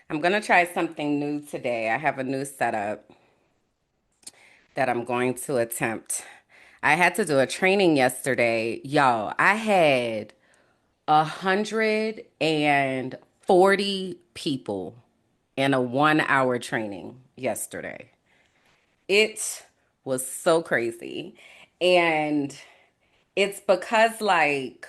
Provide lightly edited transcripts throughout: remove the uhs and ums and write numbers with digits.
I'm going to try something new today. I have a new setup that I'm going to attempt. I had to do a training yesterday. Y'all, I had 140 people in a 1 hour training yesterday. It was so crazy. And it's because, like,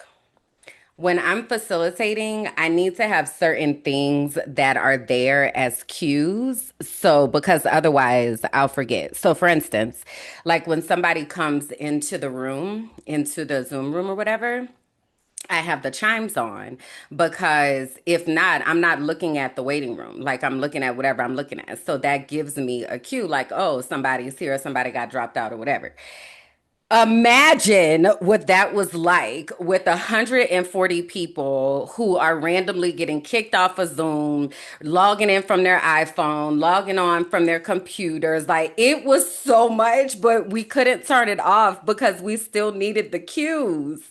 when I'm facilitating, I need to have certain things that are there as cues. So, because otherwise I'll forget. So, for instance, like when somebody comes into the room, into the Zoom room or whatever, I have the chimes on because if not, I'm not looking at the waiting room. Like I'm looking at whatever I'm looking at. So that gives me a cue like, oh, somebody's here, somebody got dropped out or whatever. Imagine what that was like with 140 people who are randomly getting kicked off of Zoom, logging in from their iPhone, logging on from their computers. Like it was so much, but we couldn't turn it off because we still needed the cues.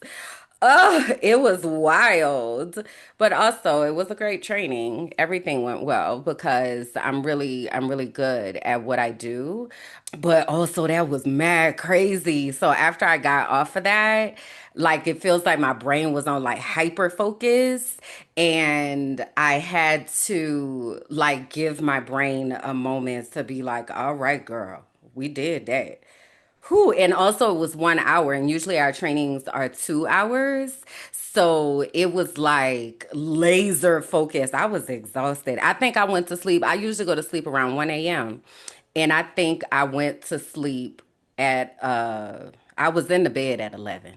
Oh, it was wild. But also it was a great training. Everything went well because I'm really good at what I do. But also that was mad crazy. So after I got off of that, like it feels like my brain was on like hyper focus and I had to like give my brain a moment to be like, all right, girl, we did that. Whew, and also it was 1 hour, and usually our trainings are 2 hours. So it was like laser focused. I was exhausted. I think I went to sleep. I usually go to sleep around 1 a.m. And I think I went to sleep at I was in the bed at 11.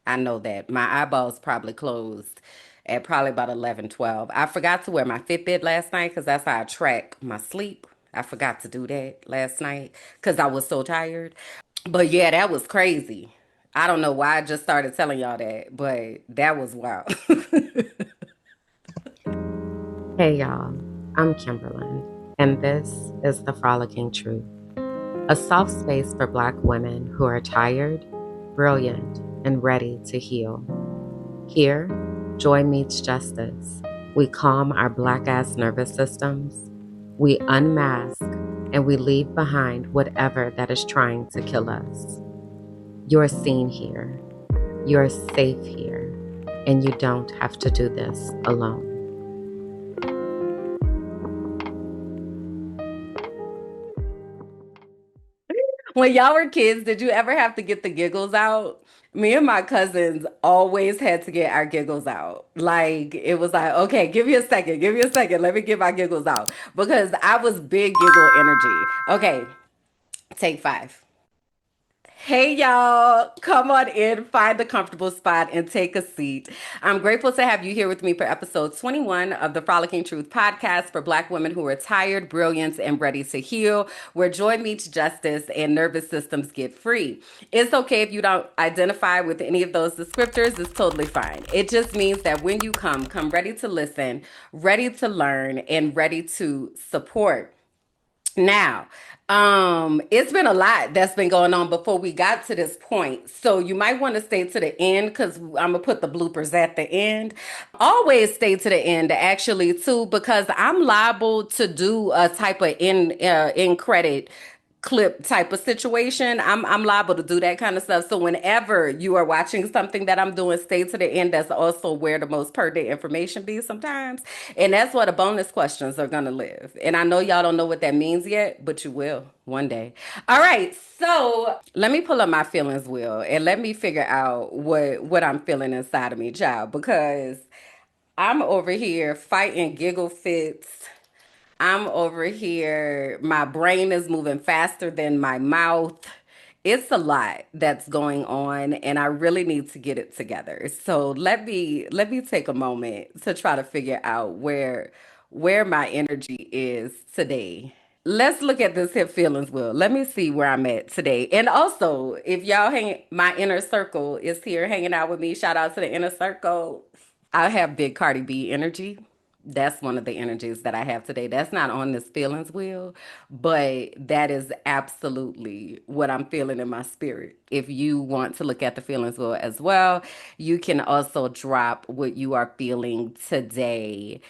I know that. My eyeballs probably closed at probably about 11, 12. I forgot to wear my Fitbit last night because that's how I track my sleep. I forgot to do that last night because I was so tired. But yeah, that was crazy. I don't know why I just started telling y'all that, but that was wild. Hey y'all, I'm Kimberland, and this is the Frolicking Truth, a soft space for Black women who are tired, brilliant, and ready to heal. Here, joy meets justice. We calm our Black ass nervous systems, we unmask, and we leave behind whatever that is trying to kill us. You're seen here. You're safe here, and you don't have to do this alone. When y'all were kids, did you ever have to get the giggles out? Me and my cousins always had to get our giggles out. Like, it was like, okay, give me a second, let me get my giggles out. Because I was big giggle energy. Okay, take five. Hey y'all, come on in, find a comfortable spot, and take a seat. I'm grateful to have you here with me for episode 21 of the Frolicking Truth podcast for Black women who are tired, brilliant, and ready to heal, where joy meets justice and nervous systems get free. It's okay if you don't identify with any of those descriptors, it's totally fine. It just means that when you come ready to listen, ready to learn, and ready to support. Now, it's been a lot that's been going on before we got to this point. So you might want to stay to the end because I'm gonna put the bloopers at the end. Always stay to the end, actually, too, because I'm liable to do a type of in credit clip type of situation. I'm liable to do that kind of stuff. So whenever you are watching something that I'm doing, stay to the end. That's also where the most pertinent information be sometimes. And that's where the bonus questions are gonna live. And I know y'all don't know what that means yet, but you will one day. All right, so let me pull up my feelings wheel and let me figure out what I'm feeling inside of me, child, because I'm over here fighting giggle fits. I'm over here. My brain is moving faster than my mouth. It's a lot that's going on and I really need to get it together. So let me take a moment to try to figure out where my energy is today. Let's look at this hip feelings wheel. Let me see where I'm at today. And also, if y'all hang my inner circle is here hanging out with me, shout out to the inner circle. I have big Cardi B energy. That's one of the energies that I have today. That's not on this feelings wheel, but that is absolutely what I'm feeling in my spirit. If you want to look at the feelings wheel as well, you can also drop what you are feeling today.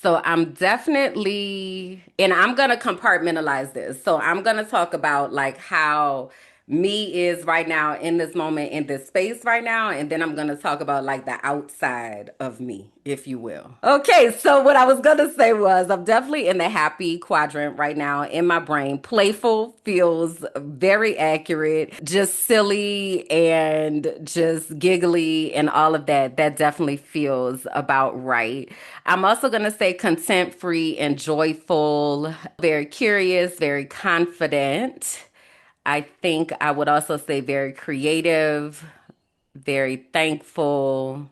So I'm definitely, and I'm gonna compartmentalize this. So I'm gonna talk about like how me is right now in this moment in this space right now, and then I'm gonna talk about like the outside of me, if you will. Okay, so what I was gonna say was I'm definitely in the happy quadrant right now in my brain. Playful feels very accurate, just silly and just giggly and all of that. That definitely feels about right. I'm also gonna say content free and joyful, very curious, very confident. I think I would also say very creative, very thankful,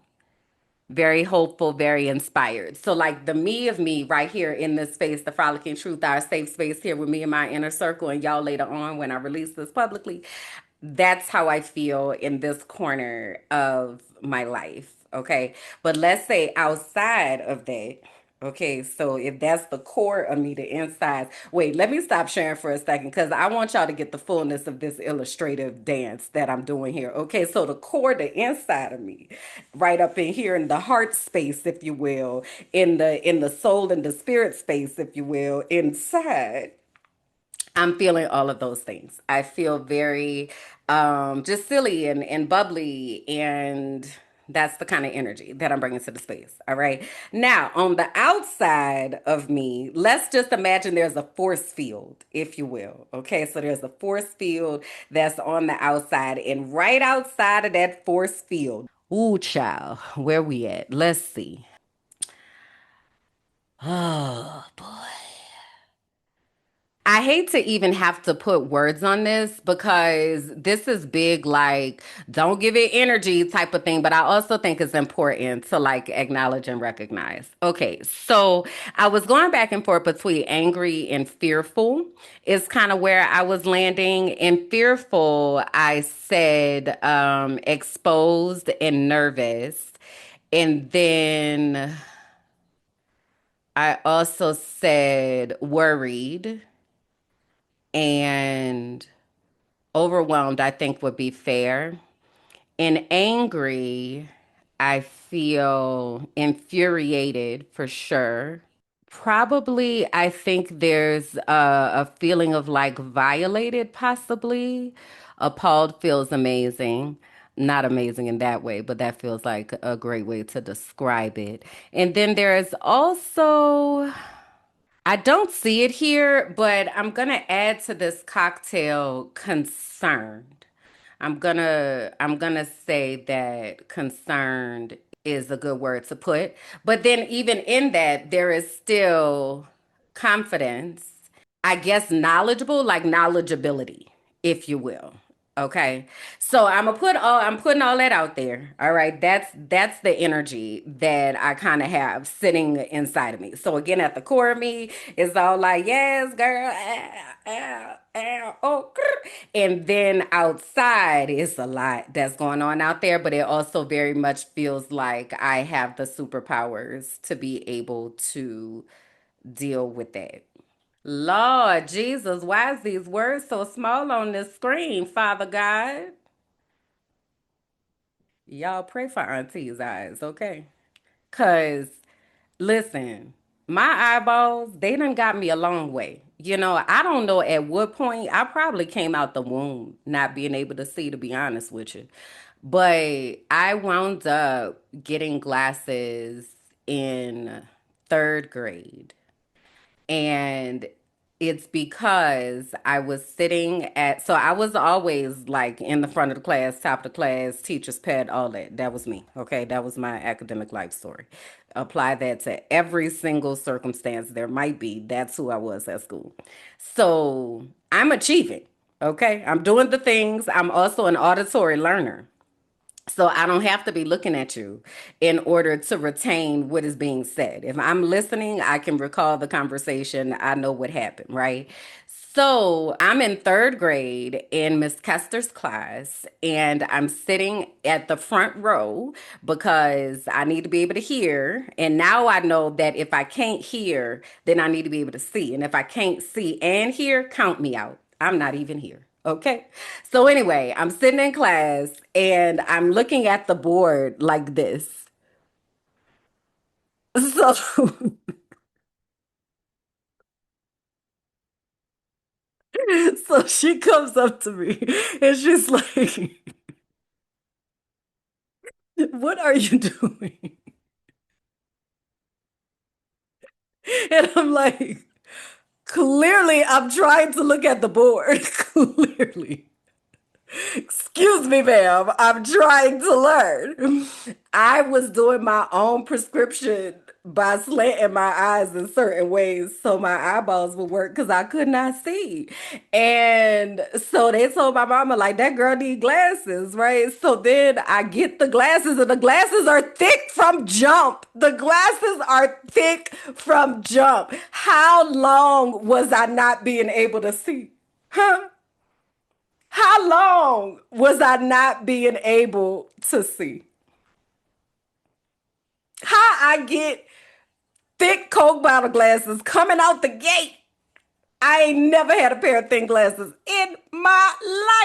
very hopeful, very inspired. So, like the me of me right here in this space, the Frolicking Truth, our safe space here with me and my inner circle, and y'all later on when I release this publicly, that's how I feel in this corner of my life. Okay. But let's say outside of that, okay, so if that's the core of me, the inside. Wait, let me stop sharing for a second because I want y'all to get the fullness of this illustrative dance that I'm doing here. Okay, so the core, the inside of me, right up in here in the heart space, if you will, in the soul and the spirit space, if you will, inside. I'm feeling all of those things. I feel very just silly and bubbly, and that's the kind of energy that I'm bringing to the space. All right. Now, on the outside of me, let's just imagine there's a force field, if you will. Okay. So there's a force field that's on the outside, and right outside of that force field, ooh, child, where we at? Let's see. Oh, boy. I hate to even have to put words on this because this is big, like, don't give it energy type of thing. But I also think it's important to like acknowledge and recognize. Okay, so I was going back and forth between angry and fearful, is kind of where I was landing. In fearful, I said exposed and nervous. And then I also said worried and overwhelmed, I think would be fair. And angry, I feel infuriated for sure. Probably, I think there's a feeling of like violated, possibly. Appalled feels amazing. Not amazing in that way, but that feels like a great way to describe it. And then there's also, I don't see it here, but I'm gonna add to this cocktail concerned. I'm gonna say that concerned is a good word to put. But then even in that, there is still confidence, I guess knowledgeable, like knowledgeability, if you will. Okay. So I'm putting all that out there. All right. That's the energy that I kind of have sitting inside of me. So again, at the core of me, it's all like, yes, girl. Oh, grr. And then outside is a lot that's going on out there, but it also very much feels like I have the superpowers to be able to deal with that. Lord Jesus, why is these words so small on this screen, Father God? Y'all pray for Auntie's eyes, okay? Cause listen, my eyeballs, they done got me a long way. You know, I don't know at what point I probably came out the womb not being able to see, to be honest with you. But I wound up getting glasses in third grade. And it's because I was sitting at, so I was always like in the front of the class, top of the class, teacher's pet, all that. That was me. Okay. That was my academic life story. Apply that to every single circumstance there might be. That's who I was at school. So I'm achieving. Okay. I'm doing the things. I'm also an auditory learner. So I don't have to be looking at you in order to retain what is being said. If I'm listening, I can recall the conversation. I know what happened, right? So I'm in third grade in Miss Kester's class, and I'm sitting at the front row because I need to be able to hear. And now I know that if I can't hear, then I need to be able to see. And if I can't see and hear, count me out. I'm not even here. Okay. So anyway, I'm sitting in class and I'm looking at the board like this. So So she comes up to me and she's like, "What are you doing?" And I'm like, "Clearly, I'm trying to look at the board." Clearly. Excuse me, ma'am. I'm trying to learn. I was doing my own prescription by slanting my eyes in certain ways so my eyeballs would work because I could not see. And so they told my mama, like, that girl need glasses, right? So then I get the glasses, and the glasses are thick from jump. The glasses are thick from jump. How long was I not being able to see? Huh? How long was I not being able to see? How I get thick Coke bottle glasses coming out the gate. I ain't never had a pair of thin glasses in my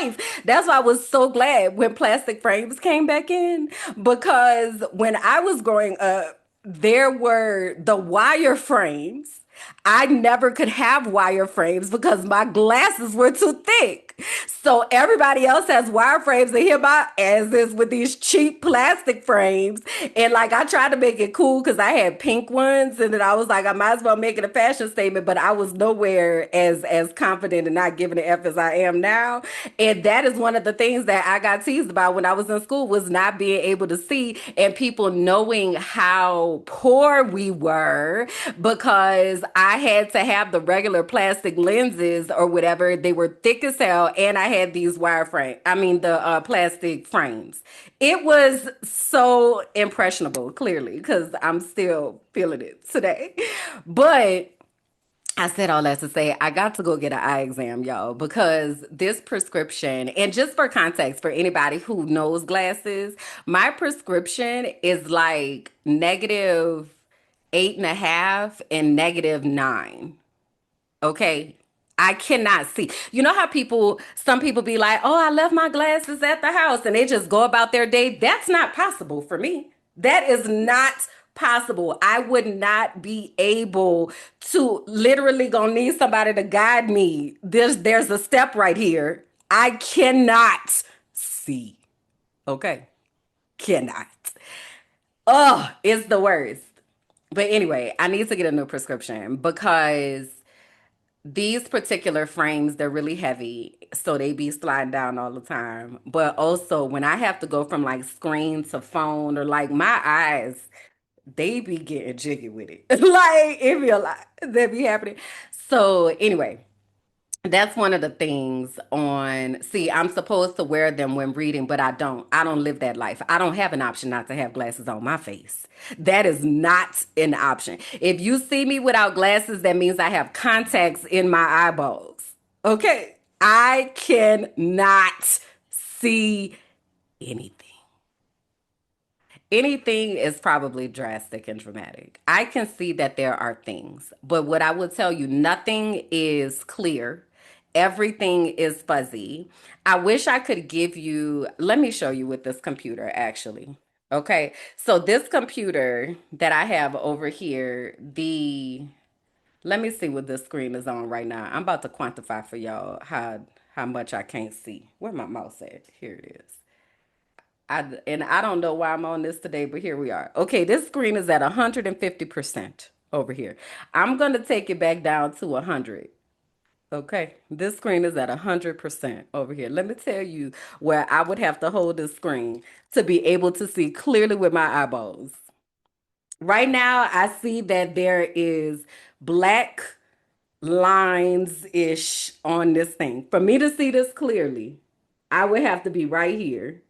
life. That's why I was so glad when plastic frames came back in, because when I was growing up, there were the wire frames. I never could have wire frames because my glasses were too thick. So everybody else has wire frames, and here my ass is with these cheap plastic frames. And like I tried to make it cool because I had pink ones, and then I was like, I might as well make it a fashion statement, but I was nowhere as confident and not giving it F as I am now. And that is one of the things that I got teased about when I was in school, was not being able to see, and people knowing how poor we were because I had to have the regular plastic lenses or whatever. They were thick as hell, and I had these wire frame. I mean the plastic frames. It was so impressionable, clearly, because I'm still feeling it today. But I said all that to say I got to go get an eye exam, y'all, because this prescription, and just for context, for anybody who knows glasses, my prescription is like -8.5 and -9. Okay. I cannot see. You know how some people be like, oh, I left my glasses at the house, and they just go about their day? That's not possible for me. That is not possible. I would not be able to, literally gonna need somebody to guide me. There's a step right here. I cannot see. Okay. Cannot. Oh, it's the worst. But anyway, I need to get a new prescription because these particular frames, they're really heavy, so they be sliding down all the time. But also, when I have to go from like screen to phone, or like my eyes, they be getting jiggy with it. Like it be a lot that be happening. So anyway, that's one of the things on. See, I'm supposed to wear them when reading, but I don't. I don't live that life. I don't have an option not to have glasses on my face. That is not an option. If you see me without glasses, that means I have contacts in my eyeballs. Okay? I cannot see anything. Anything is probably drastic and dramatic. I can see that there are things, but what I will tell you, nothing is clear. Everything is fuzzy. I wish I could give you, let me show you with this computer actually. Okay. So this computer that I have over here, let me see what this screen is on right now. I'm about to quantify for y'all how much I can't see. Where my mouse at? Here it is. And I don't know why I'm on this today, but here we are. Okay, this screen is at 150% over here. I'm gonna take it back down to 100. Okay, this screen is at 100% over here. Let me tell you where I would have to hold this screen to be able to see clearly with my eyeballs. Right now, I see that there is black lines-ish on this thing. For me to see this clearly, I would have to be right here.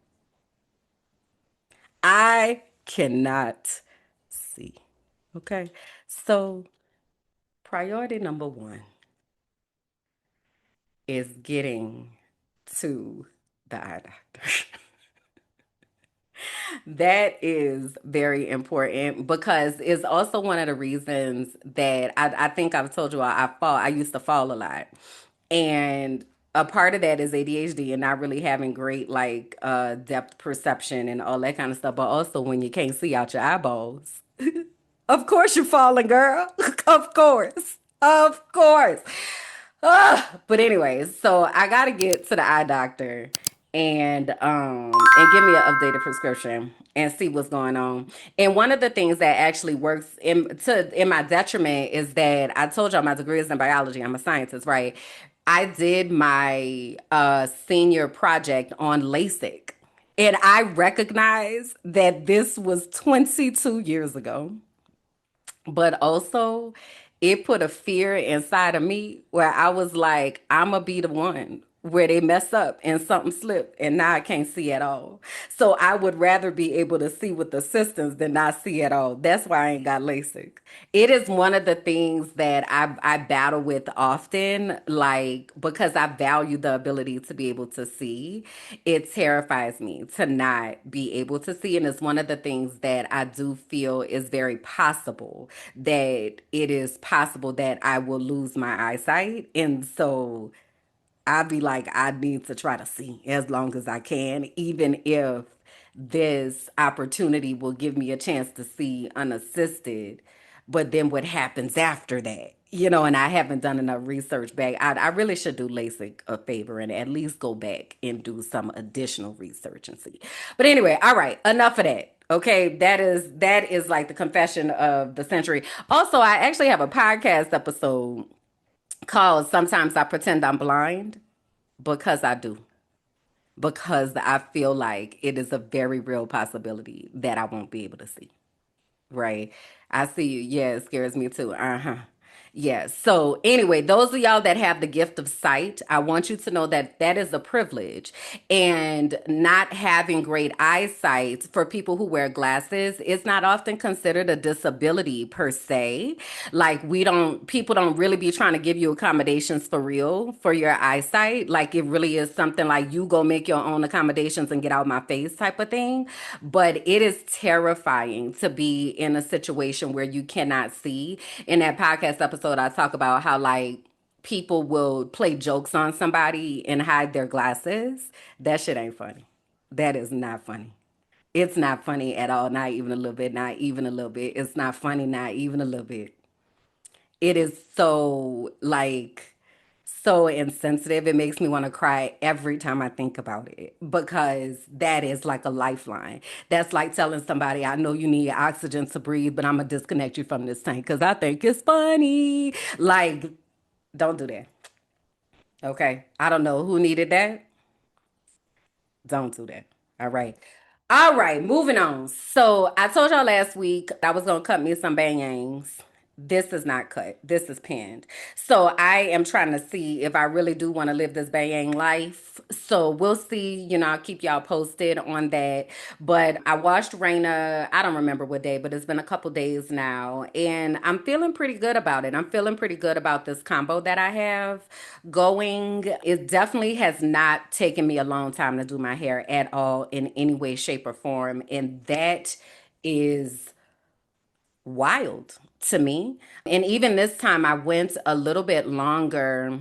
I cannot see. Okay. So, priority number one is getting to the eye doctor. That is very important because it's also one of the reasons that I think I've told you I used to fall a lot. And a part of that is ADHD and not really having great like depth perception and all that kind of stuff. But also when you can't see out your eyeballs. Of course you're falling, girl. Of course. Of course. But anyways, so I gotta get to the eye doctor and give me an updated prescription and see what's going on. And one of the things that actually works in my detriment is that I told y'all my degree is in biology. I'm a scientist, right? I did my senior project on LASIK. And I recognize that this was 22 years ago, but also it put a fear inside of me where I was like, I'm gonna be the one where they mess up and something slip and now I can't see at all. So I would rather be able to see with assistance than not see at all. That's why I ain't got LASIK. It is one of the things that I battle with often, like because I value the ability to be able to see. It terrifies me to not be able to see, and it's one of the things that I do feel is very possible, that it is possible that I will lose my eyesight, and so I'd be like, I need to try to see as long as I can, even if this opportunity will give me a chance to see unassisted. But then what happens after that? And I haven't done enough research back. I really should do LASIK a favor and at least go back and do some additional research and see. But anyway, all right, enough of that. Okay, that is like the confession of the century. Also, I actually have a podcast episode called Sometimes I Pretend I'm Blind because I do. Because I feel like it is a very real possibility that I won't be able to see. Right. I see you. Yeah, it scares me too. Uh-huh. Yeah. So anyway, those of y'all that have the gift of sight, I want you to know that that is a privilege. And not having great eyesight for people who wear glasses is not often considered a disability per se. Like people don't really be trying to give you accommodations for real for your eyesight. Like it really is something like you go make your own accommodations and get out my face type of thing. But it is terrifying to be in a situation where you cannot see. In that podcast episode, I talk about how like people will play jokes on somebody and hide their glasses. That shit ain't funny. That is not funny. It's not funny at all. Not even a little bit. Not even a little bit. It's not funny. Not even a little bit. It is so like so insensitive. It makes me want to cry every time I think about it because that is like a lifeline. That's like telling somebody, I know you need oxygen to breathe, but I'm gonna disconnect you from this tank because I think it's funny. Like, don't do that. Okay. I don't know who needed that. Don't do that. All right. All right, moving on. So I told y'all last week I was gonna cut me some bangs. This is not cut. This is pinned. So I am trying to see if I really do want to live this bang life. So we'll see. I'll keep y'all posted on that. But I watched Raina. I don't remember what day, but it's been a couple days now, and I'm feeling pretty good about it. I'm feeling pretty good about this combo that I have going. It definitely has not taken me a long time to do my hair at all in any way, shape, or form. And that is wild to me. And even this time, I went a little bit longer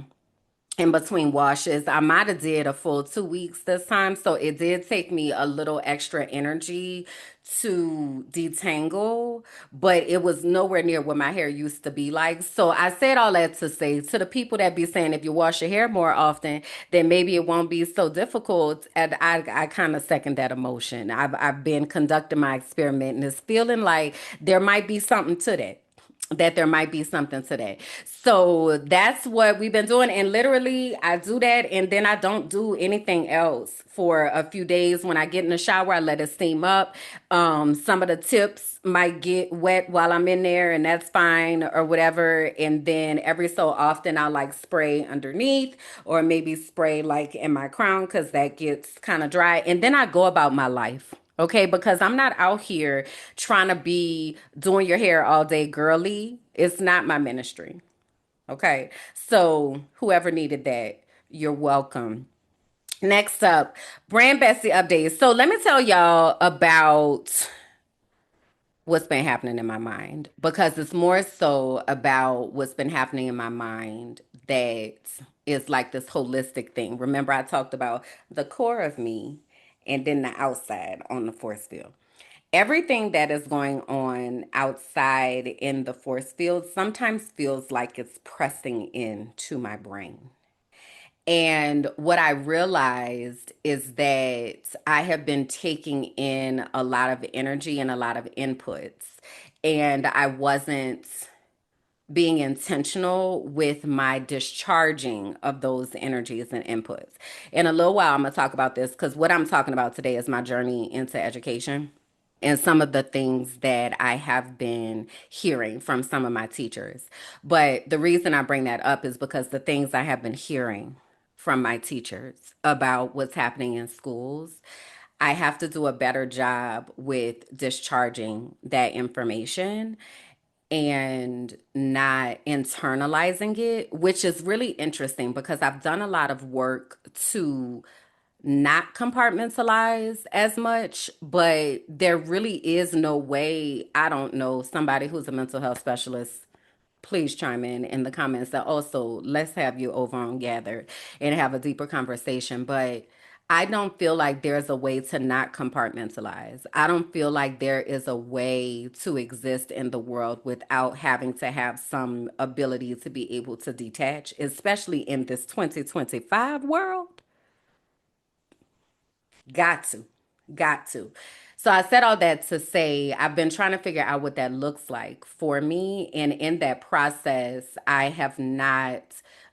in between washes. I might have did a full 2 weeks this time. So it did take me a little extra energy to detangle, but it was nowhere near what my hair used to be like. So I said all that to say to the people that be saying if you wash your hair more often, then maybe it won't be so difficult. And I kind of second that emotion. I've been conducting my experiment and it's feeling like there might be something to that, that there might be something to that. So that's what we've been doing. And literally, I do that and then I don't do anything else for a few days. When I get in the shower, I let it steam up. Some of the tips might get wet while I'm in there, and that's fine or whatever. And then every so often, I'll like spray underneath or maybe spray like in my crown because that gets kind of dry. And then I go about my life. Okay, because I'm not out here trying to be doing your hair all day girly. It's not my ministry. Okay, so whoever needed that, you're welcome. Next up, brand bestie updates. So let me tell y'all about what's been happening in my mind because it's more so about what's been happening in my mind that is like this holistic thing. Remember, I talked about the core of me and then the outside on the force field. Everything that is going on outside in the force field sometimes feels like it's pressing in to my brain. And what I realized is that I have been taking in a lot of energy and a lot of inputs, and I wasn't being intentional with my discharging of those energies and inputs. In a little while, I'm going to talk about this because what I'm talking about today is my journey into education and some of the things that I have been hearing from some of my teachers. But the reason I bring that up is because the things I have been hearing from my teachers about what's happening in schools, I have to do a better job with discharging that information and not internalizing it, which is really interesting because I've done a lot of work to not compartmentalize as much, but there really is no way, I don't know, somebody who's a mental health specialist, please chime in the comments that also let's have you over on Gathered and have a deeper conversation. But I don't feel like there's a way to not compartmentalize. I don't feel like there is a way to exist in the world without having to have some ability to be able to detach, especially in this 2025 world. Got to. Got to. So I said all that to say I've been trying to figure out what that looks like for me. And in that process, I have not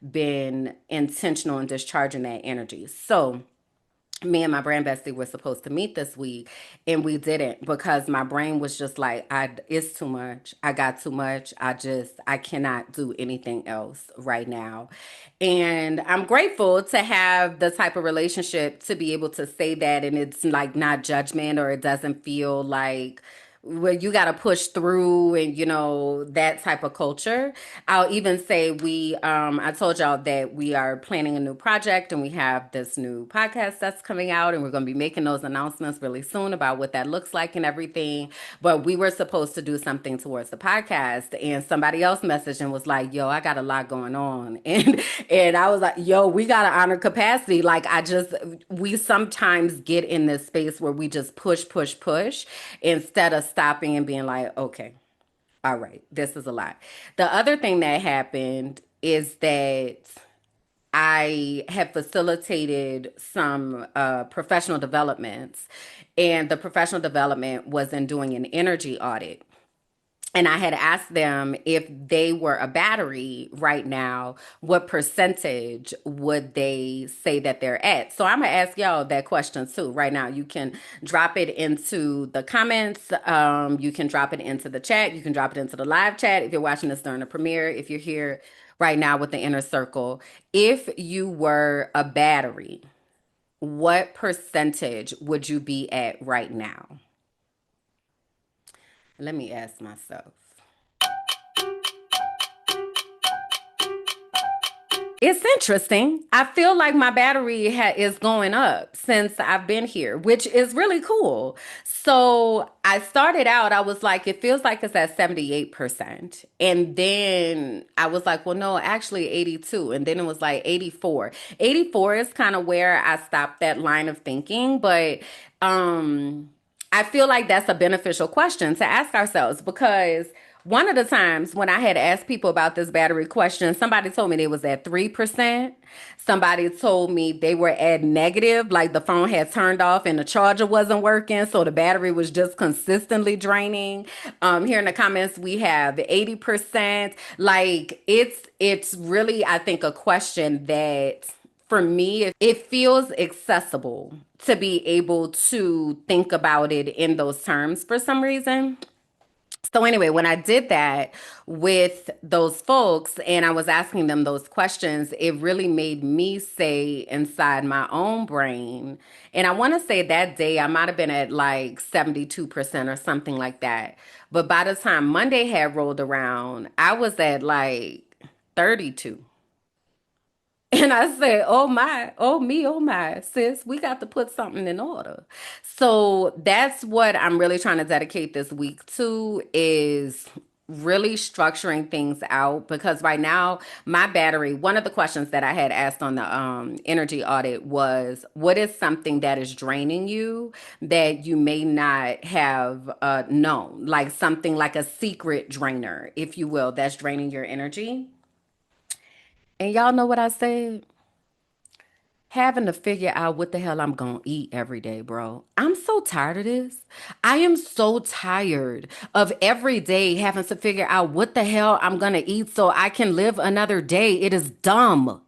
been intentional in discharging that energy. So me and my brand bestie were supposed to meet this week and we didn't because my brain was just like it's too much. I got too much. I cannot do anything else right now. And I'm grateful to have the type of relationship to be able to say that, and it's like not judgment, or it doesn't feel like where you got to push through and that type of culture. I'll even say I told y'all that we are planning a new project and we have this new podcast that's coming out, and we're going to be making those announcements really soon about what that looks like and everything. But we were supposed to do something towards the podcast, and somebody else messaged and was like, yo, I got a lot going on. And I was like, yo, we got to honor capacity. Like, we sometimes get in this space where we just push instead of stopping and being like, okay, all right, this is a lot. The other thing that happened is that I have facilitated some professional developments, and the professional development was in doing an energy audit. And I had asked them if they were a battery right now, what percentage would they say that they're at? So I'm going to ask y'all that question too right now. You can drop it into the comments. You can drop it into the chat. You can drop it into the live chat if you're watching this during the premiere. If you're here right now with the inner circle, if you were a battery, what percentage would you be at right now? Let me ask myself. It's interesting. I feel like my battery is going up since I've been here, which is really cool. So I started out, I was like, it feels like it's at 78%. And then I was like, well, no, actually 82. And then it was like 84. 84 is kind of where I stopped that line of thinking. But I feel like that's a beneficial question to ask ourselves because one of the times when I had asked people about this battery question, somebody told me they was at 3%. Somebody told me they were at negative, like the phone had turned off and the charger wasn't working, so the battery was just consistently draining. Here in the comments, we have 80%. Like it's really, I think, a question that for me, it feels accessible to be able to think about it in those terms for some reason. So anyway, when I did that with those folks and I was asking them those questions, it really made me say inside my own brain. And I want to say that day I might have been at like 72% or something like that. But by the time Monday had rolled around, I was at like 32. And I said, oh my, oh me, oh my, sis, we got to put something in order. So that's what I'm really trying to dedicate this week to is really structuring things out because right now my battery, one of the questions that I had asked on the energy audit was, what is something that is draining you that you may not have known, like something like a secret drainer, if you will, that's draining your energy? And y'all know what I said? Having to figure out what the hell I'm gonna eat every day, bro. I'm so tired of this. I am so tired of every day having to figure out what the hell I'm gonna eat so I can live another day. It is dumb.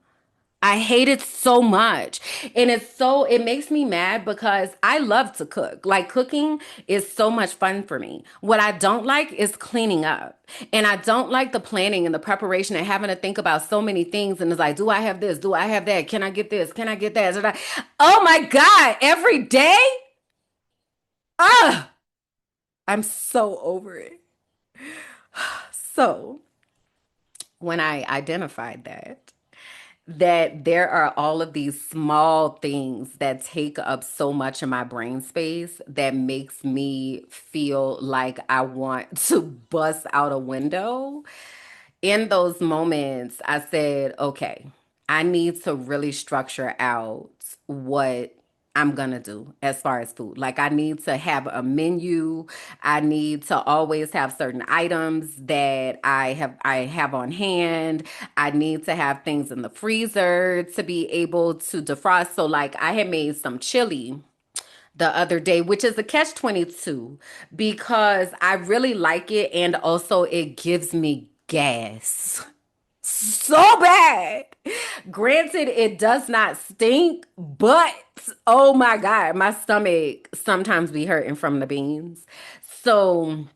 I hate it so much. And it makes me mad because I love to cook. Like cooking is so much fun for me. What I don't like is cleaning up. And I don't like the planning and the preparation and having to think about so many things. And it's like, do I have this? Do I have that? Can I get this? Can I get that? Oh my God, every day? Ah, I'm so over it. So when I identified that there are all of these small things that take up so much of my brain space that makes me feel like I want to bust out a window. In those moments, I said, okay, I need to really structure out what I'm gonna do as far as food. Like I need to have a menu. I need to always have certain items that I have on hand. I need to have things in the freezer to be able to defrost. So like I had made some chili the other day, which is a catch 22 because I really like it and also it gives me gas so bad. Granted, it does not stink, but oh my God, my stomach sometimes be hurting from the beans. So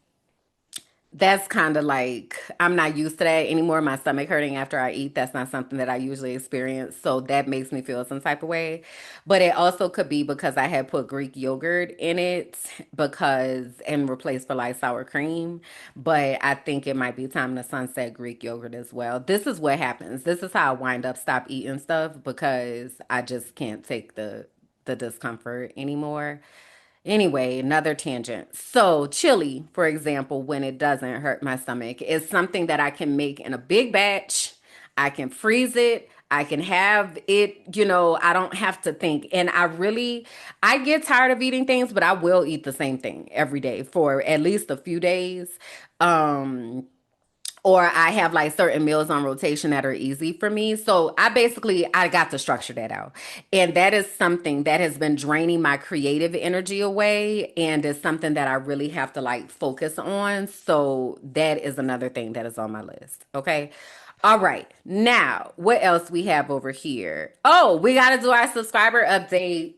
that's kind of like I'm not used to that anymore. My stomach hurting after I eat. That's not something that I usually experience. So that makes me feel some type of way. But it also could be because I had put Greek yogurt in it because and replaced for like sour cream. But I think it might be time to sunset Greek yogurt as well. This is what happens. This is how I wind up stop eating stuff because I just can't take the discomfort anymore. Anyway, another tangent. So, chili, for example, when it doesn't hurt my stomach, is something that I can make in a big batch. I can freeze it. I can have it, I don't have to think. And I get tired of eating things, but I will eat the same thing every day for at least a few days. Um, or I have like certain meals on rotation that are easy for me. So I got to structure that out. And that is something that has been draining my creative energy away and is something that I really have to like focus on. So that is another thing that is on my list. Okay. All right. Now, what else we have over here? Oh, we got to do our subscriber update.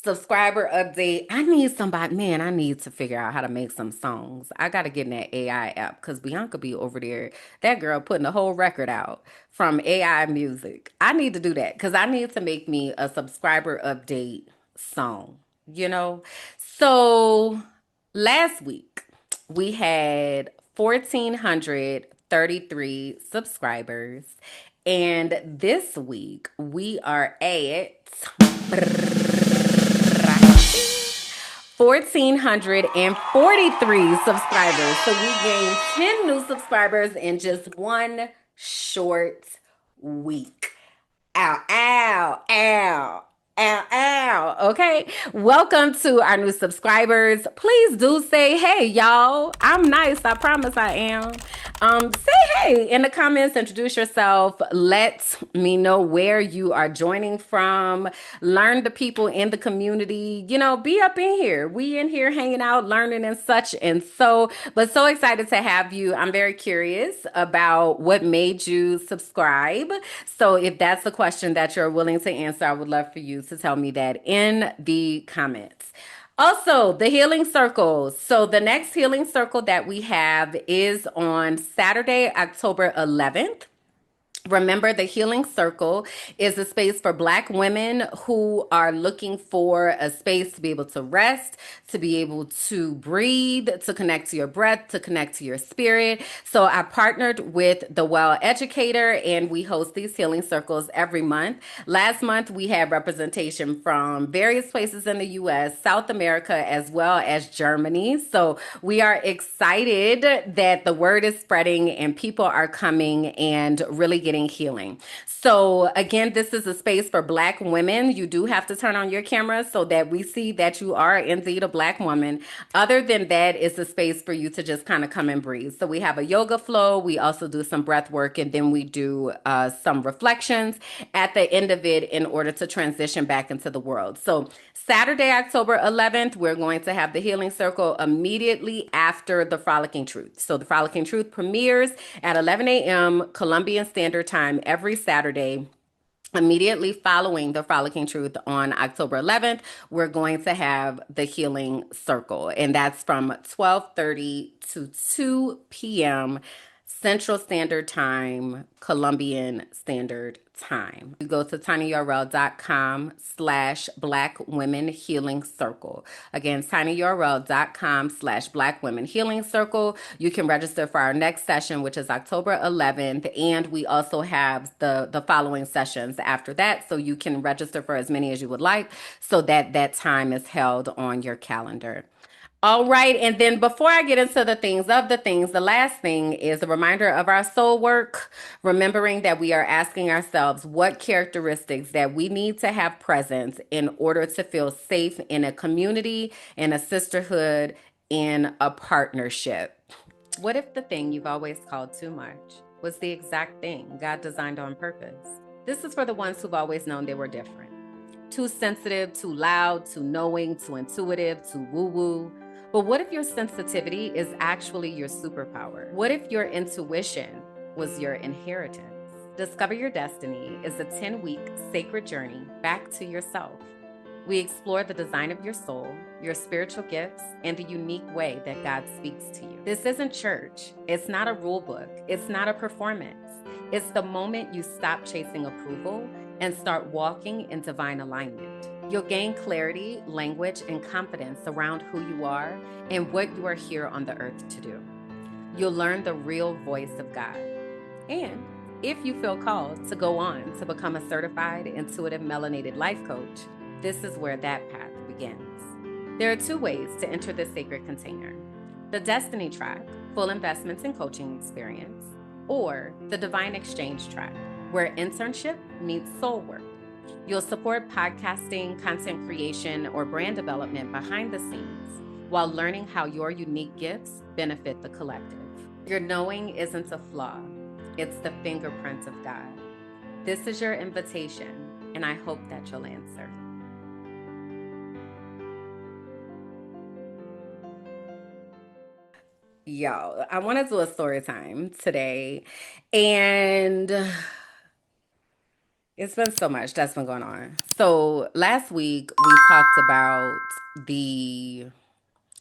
Subscriber update. I need somebody, man, I need to figure out how to make some songs. I got to get in that AI app because Bianca be over there. That girl putting the whole record out from AI music. I need to do that because I need to make me a subscriber update song, you know? So last week we had 1,433 subscribers. And this week we are at 1,443 subscribers. So we gained 10 new subscribers in just one short week. Ow, ow, ow. Ow, ow. Okay. Welcome to our new subscribers. Please do say, hey, y'all. I'm nice. I promise I am. Say hey in the comments, introduce yourself. Let me know where you are joining from. Learn the people in the community. Be up in here. We in here hanging out, learning and such. But so excited to have you. I'm very curious about what made you subscribe. So if that's the question that you're willing to answer, I would love for you to tell me that in the comments. Also, the healing circles. So the next healing circle that we have is on Saturday, October 11th. Remember, the Healing Circle is a space for Black women who are looking for a space to be able to rest, to be able to breathe, to connect to your breath, to connect to your spirit. So I partnered with the Well Educator, and we host these healing circles every month. Last month, we had representation from various places in the US, South America, as well as Germany. So we are excited that the word is spreading and people are coming and really getting healing. So again, this is a space for Black women. You do have to turn on your camera so that we see that you are indeed a Black woman. Other than that, it's a space for you to just kind of come and breathe. So we have a yoga flow. We also do some breath work, and then we do some reflections at the end of it in order to transition back into the world. So Saturday, October 11th, we're going to have the Healing Circle immediately after the Frolicking Truth. So the Frolicking Truth premieres at 11 a.m. Colombian Standard Time every Saturday. Immediately following the Frolicking Truth on October 11th, we're going to have the Healing Circle, and that's from 12:30 to 2 p.m. Central Standard Time, Colombian Standard Time. You go to tinyurl.com/Black Women Healing Circle. Again, tinyurl.com/Black Women Healing Circle. You can register for our next session, which is October 11th. And we also have the following sessions after that. So you can register for as many as you would like so that that time is held on your calendar. All right. And then before I get into the things, the last thing is a reminder of our soul work, remembering that we are asking ourselves what characteristics that we need to have present in order to feel safe in a community, in a sisterhood, in a partnership. What if the thing you've always called too much was the exact thing God designed on purpose? This is for the ones who've always known they were different. Too sensitive, too loud, too knowing, too intuitive, too woo-woo. But what if your sensitivity is actually your superpower? What if your intuition was your inheritance? Discover Your Destiny is a 10-week sacred journey back to yourself. We explore the design of your soul, your spiritual gifts, and the unique way that God speaks to you. This isn't church. It's not a rule book. It's not a performance. It's the moment you stop chasing approval and start walking in divine alignment. You'll gain clarity, language, and confidence around who you are and what you are here on the earth to do. You'll learn the real voice of God. And if you feel called to go on to become a certified intuitive melanated life coach, this is where that path begins. There are 2 ways to enter this sacred container: the Destiny track, full investments and coaching experience, or the Divine Exchange track, where internship meets soul work. You'll support podcasting, content creation, or brand development behind the scenes while learning how your unique gifts benefit the collective. Your knowing isn't a flaw, it's the fingerprint of God. This is your invitation, and I hope that you'll answer. Yo, I want to do a story time today, and it's been so much that's been going on. So last week we talked about the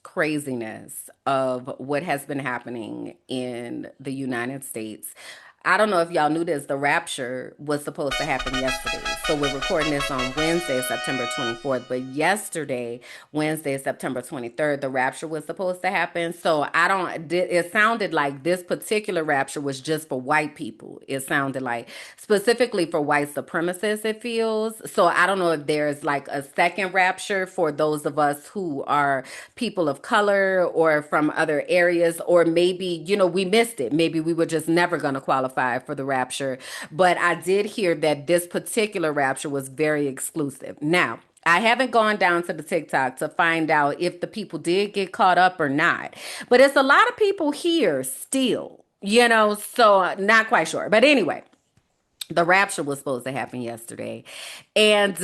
craziness of what has been happening in the United States. I don't know if y'all knew this. The rapture was supposed to happen yesterday. So we're recording this on Wednesday, September 24th. But yesterday, Wednesday, September 23rd, the rapture was supposed to happen. So it sounded like this particular rapture was just for white people. It sounded like specifically for white supremacists, it feels. So I don't know if there's like a second rapture for those of us who are people of color or from other areas, or maybe, we missed it. Maybe we were just never going to qualify for the rapture. But I did hear that this particular rapture was very exclusive. Now, I haven't gone down to the TikTok to find out if the people did get caught up or not. But it's a lot of people here still, so not quite sure. But anyway, the rapture was supposed to happen yesterday. And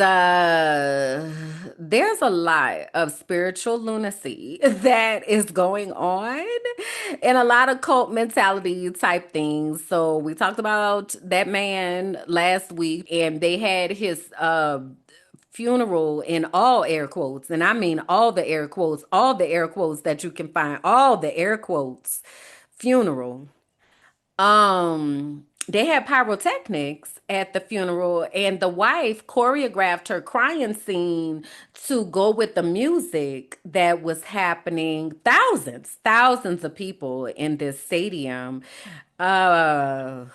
there's a lot of spiritual lunacy that is going on and a lot of cult mentality type things. So we talked about that man last week, and they had his funeral in all air quotes. And I mean all the air quotes that you can find, all the air quotes funeral. they had pyrotechnics at the funeral, and the wife choreographed her crying scene to go with the music that was happening. Thousands of people in this stadium. uh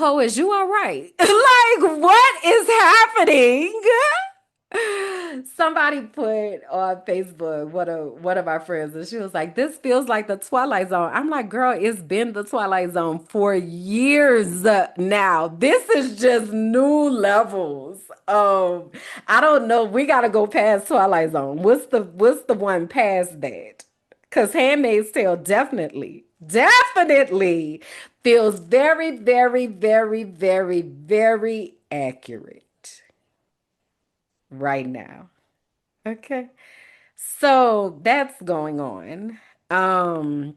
oh, is you all right? Like, what is happening? Somebody put on Facebook, one of our friends, and she was like, "This feels like the Twilight Zone." I'm like, "Girl, it's been the Twilight Zone for years now. This is just new levels." I don't know. We gotta go past Twilight Zone. What's the one past that? Because Handmaid's Tale definitely feels very, very, very, very, very accurate right now. Okay. So that's going on. Um,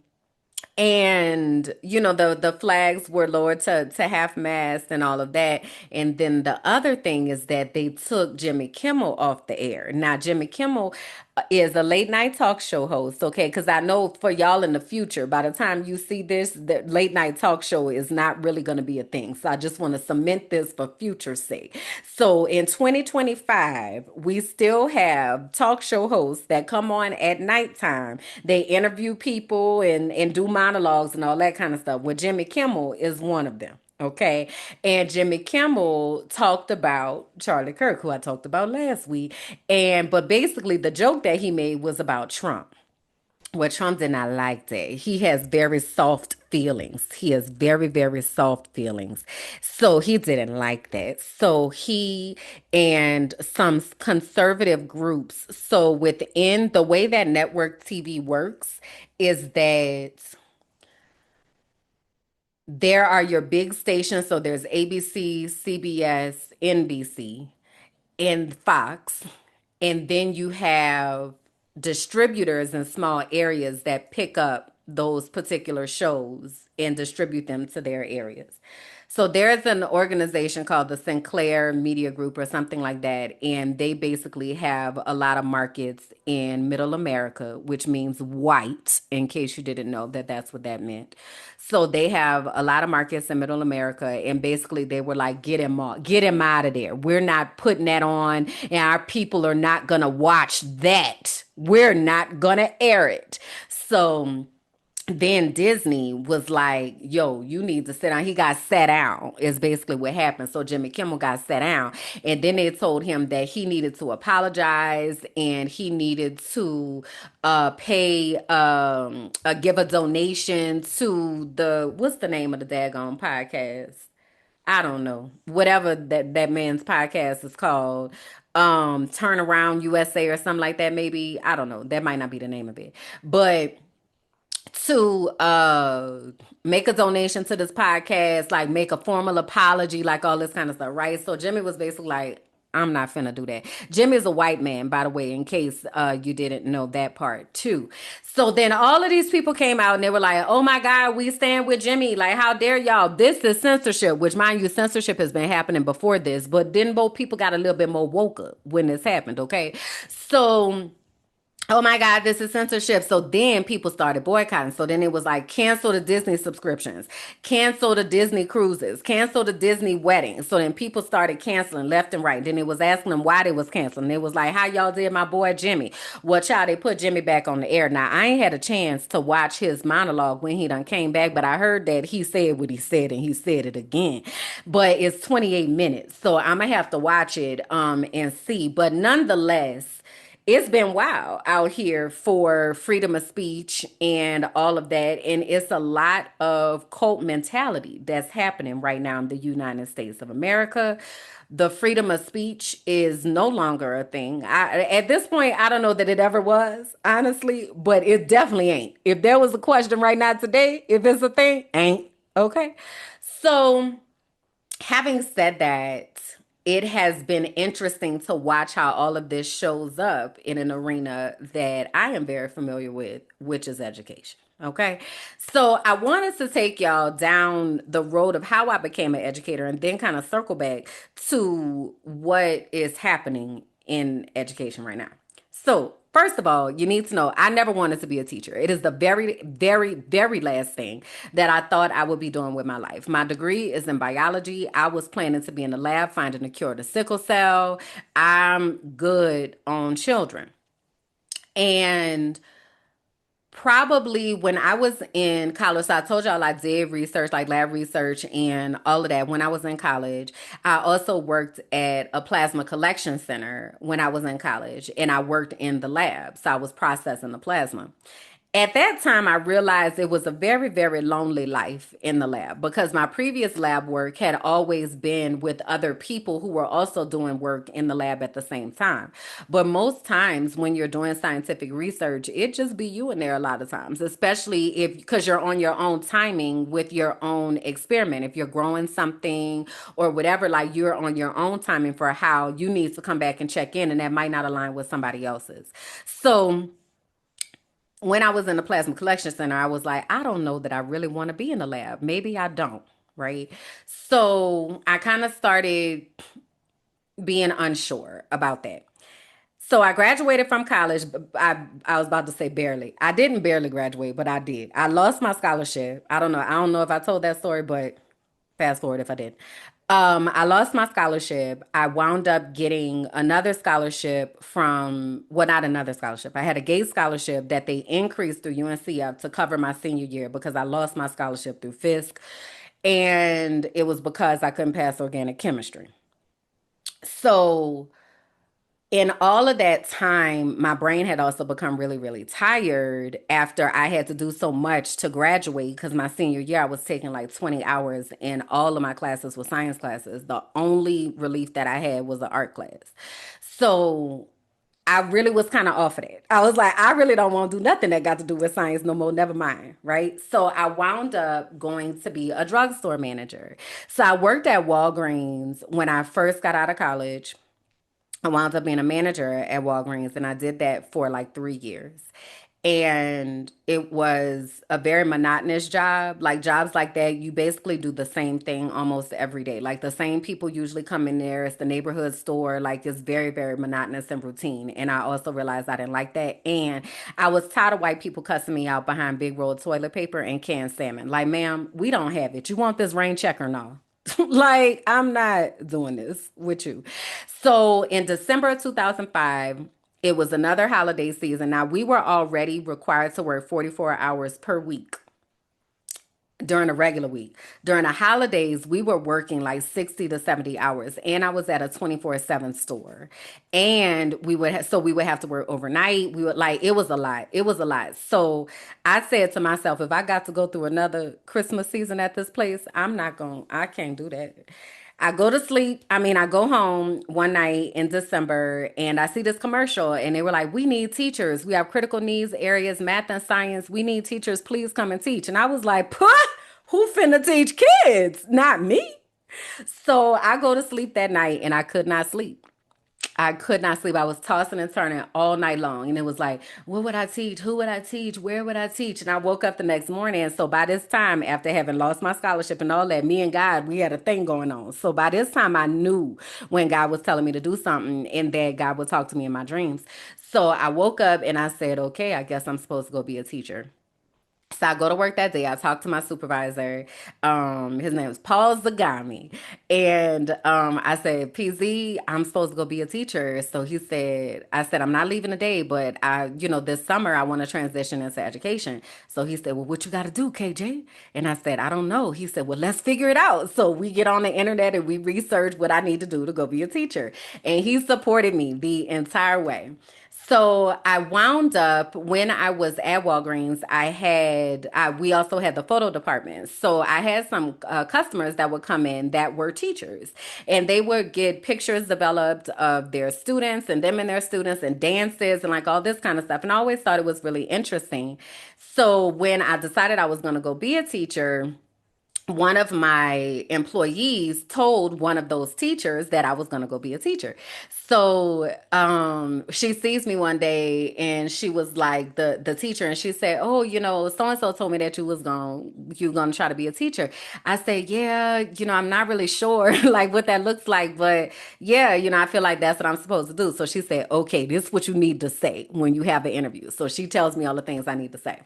and the flags were lowered to half mast and all of that. And then the other thing is that they took Jimmy Kimmel off the air. Now Jimmy Kimmel is a late night talk show host, okay? Because I know for y'all in the future, by the time you see this, the late night talk show is not really going to be a thing. So I just want to cement this for future sake. So in 2025, we still have talk show hosts that come on at nighttime. They interview people and do monologues and all that kind of stuff. Well, Jimmy Kimmel is one of them. Okay. And Jimmy Kimmel talked about Charlie Kirk, who I talked about last week. But basically, the joke that he made was about Trump. Well, Trump did not like that. He has very soft feelings. He has very, very soft feelings. So he didn't like that. So he and some conservative groups. So within the way that network TV works, is that there are your big stations. So there's ABC, CBS, NBC, and Fox. And then you have distributors in small areas that pick up those particular shows and distribute them to their areas. So there's an organization called the Sinclair Media Group or something like that, and they basically have a lot of markets in Middle America, which means white, in case you didn't know that that's what that meant. So they have a lot of markets in Middle America, and basically they were like, get him out of there. We're not putting that on, and our people are not gonna watch that. We're not gonna air it. So then Disney was like, yo, you need to sit down. He got sat down, is basically what happened. So Jimmy Kimmel got sat down. And then they told him that he needed to apologize and he needed to give a donation to what's the name of the daggone podcast? I don't know. Whatever that man's podcast is called. Turn Around USA or something like that, maybe. I don't know. That might not be the name of it. But to make a donation to this podcast, like make a formal apology, like all this kind of stuff, right? So Jimmy was basically like, I'm not finna do that. Jimmy's a white man, by the way, in case you didn't know that part too. So then all of these people came out and they were like, oh my God, we stand with Jimmy. Like, how dare y'all? This is censorship, which mind you, censorship has been happening before this, but then both people got a little bit more woke up when this happened, okay? So oh my God, this is censorship. So then people started boycotting. So then it was like cancel the Disney subscriptions, cancel the Disney cruises, cancel the Disney weddings. So then people started canceling left and right. Then it was asking them why they was canceling. It was like, how y'all did my boy Jimmy? Well, child, they put Jimmy back on the air. Now, I ain't had a chance to watch his monologue when he done came back, but I heard that he said what he said and he said it again. But it's 28 minutes. So I'm going to have to watch it and see. But nonetheless, It's been wild out here for freedom of speech and all of that. And it's a lot of cult mentality that's happening right now in the United States of America. The freedom of speech is no longer a thing. At this point, I don't know that it ever was, honestly, but it definitely ain't. If there was a question right now today, if it's a thing, ain't. Okay. So, having said that, it has been interesting to watch how all of this shows up in an arena that I am very familiar with, which is education. Okay. So I wanted to take y'all down the road of how I became an educator and then kind of circle back to what is happening in education right now. So, first of all, you need to know I never wanted to be a teacher. It is the very, very, very last thing that I thought I would be doing with my life. My degree is in biology. I was planning to be in the lab finding a cure to sickle cell. I'm good on children. And probably when I was in college, so I told y'all I did research, like lab research and all of that when I was in college. I also worked at a plasma collection center when I was in college, and I worked in the lab. So I was processing the plasma. At that time, I realized it was a very, very lonely life in the lab because my previous lab work had always been with other people who were also doing work in the lab at the same time. But most times when you're doing scientific research, it just be you in there a lot of times, especially if because you're on your own timing with your own experiment. If you're growing something or whatever, like you're on your own timing for how you need to come back and check in, and that might not align with somebody else's. So, when I was in the plasma collection center, I was like, I don't know that I really want to be in the lab. Maybe I don't, right? So I kind of started being unsure about that. So I graduated from college. I was about to say barely. I didn't barely graduate, but I did. I lost my scholarship. I don't know. I don't know if I told that story, but fast forward if I did. I lost my scholarship. I wound up getting another scholarship from, well, not another scholarship. I had a Gates scholarship that they increased through UNCF to cover my senior year because I lost my scholarship through Fisk. And it was because I couldn't pass organic chemistry. So in all of that time, my brain had also become really, really tired after I had to do so much to graduate because my senior year I was taking like 20 hours and all of my classes were science classes. The only relief that I had was an art class. So I really was kind of off of that. I was like, I really don't want to do nothing that got to do with science no more. Never mind. Right. So I wound up going to be a drugstore manager. So I worked at Walgreens when I first got out of college. I wound up being a manager at Walgreens, and I did that for like 3 years. And it was a very monotonous job. Like jobs like that, you basically do the same thing almost every day. Like the same people usually come in there. It's the neighborhood store. Like it's very, very monotonous and routine. And I also realized I didn't like that. And I was tired of white people cussing me out behind big roll of toilet paper and canned salmon. Like, ma'am, we don't have it. You want this rain check or no? Like, I'm not doing this with you. So in December of 2005, it was another holiday season. Now, we were already required to work 44 hours per week during a regular week. During the holidays, we were working like 60 to 70 hours. And I was at a 24/7 store. And we would have to work overnight. We would like it was a lot. It was a lot. So I said to myself, if I got to go through another Christmas season at this place, I can't do that. I go to sleep. I mean, I go home one night in December and I see this commercial and they were like, we need teachers. We have critical needs areas, math and science. We need teachers. Please come and teach. And I was like, puh, who finna teach kids? Not me. So I go to sleep that night and I could not sleep. I could not sleep. I was tossing and turning all night long. And it was like, what would I teach? Who would I teach? Where would I teach? And I woke up the next morning. And so by this time, after having lost my scholarship and all that, me and God, we had a thing going on. So by this time, I knew when God was telling me to do something and that God would talk to me in my dreams. So I woke up and I said, okay, I guess I'm supposed to go be a teacher. So I go to work that day. I talk to my supervisor. His name is Paul Zagami. And I said, PZ, I'm supposed to go be a teacher. So I said, I'm not leaving today, but this summer I want to transition into education. So he said, well, what you got to do, KJ? And I said, I don't know. He said, well, let's figure it out. So we get on the internet and we research what I need to do to go be a teacher. And he supported me the entire way. So I wound up when I was at Walgreens. We also had the photo department. So I had some customers that would come in that were teachers, and they would get pictures developed of their students and them and their students and dances and like all this kind of stuff. And I always thought it was really interesting. So when I decided I was going to go be a teacher, one of my employees told one of those teachers that I was going to go be a teacher. So she sees me one day and she was like the teacher, and she said, "Oh, so and so told me that you gonna try to be a teacher." I said, "Yeah, I'm not really sure like what that looks like, but yeah, I feel like that's what I'm supposed to do." So she said, "Okay, this is what you need to say when you have an interview." So she tells me all the things I need to say.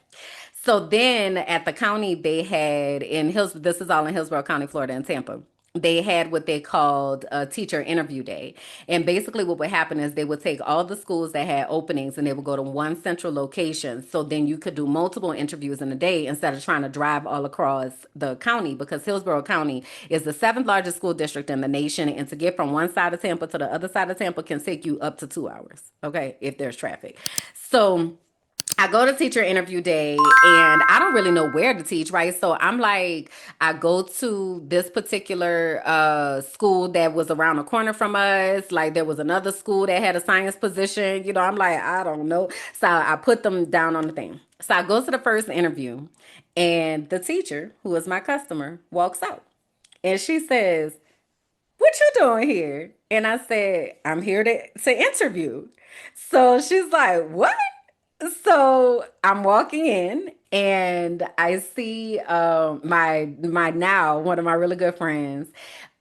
So then at the county, they had this is all in Hillsborough County, Florida, and Tampa. They had what they called a teacher interview day. And basically, what would happen is they would take all the schools that had openings and they would go to one central location. So then you could do multiple interviews in a day instead of trying to drive all across the county, because Hillsborough County is the seventh largest school district in the nation. And to get from one side of Tampa to the other side of Tampa can take you up to 2 hours, okay, if there's traffic. So I go to teacher interview day and I don't really know where to teach, right? So I'm like, I go to this particular school that was around the corner from us. Like there was another school that had a science position. I'm like, I don't know. So I put them down on the thing. So I go to the first interview and the teacher, who is my customer, walks out. And she says, "What you doing here?" And I said, "I'm here to interview." So she's like, "What?" So I'm walking in and I see my now one of my really good friends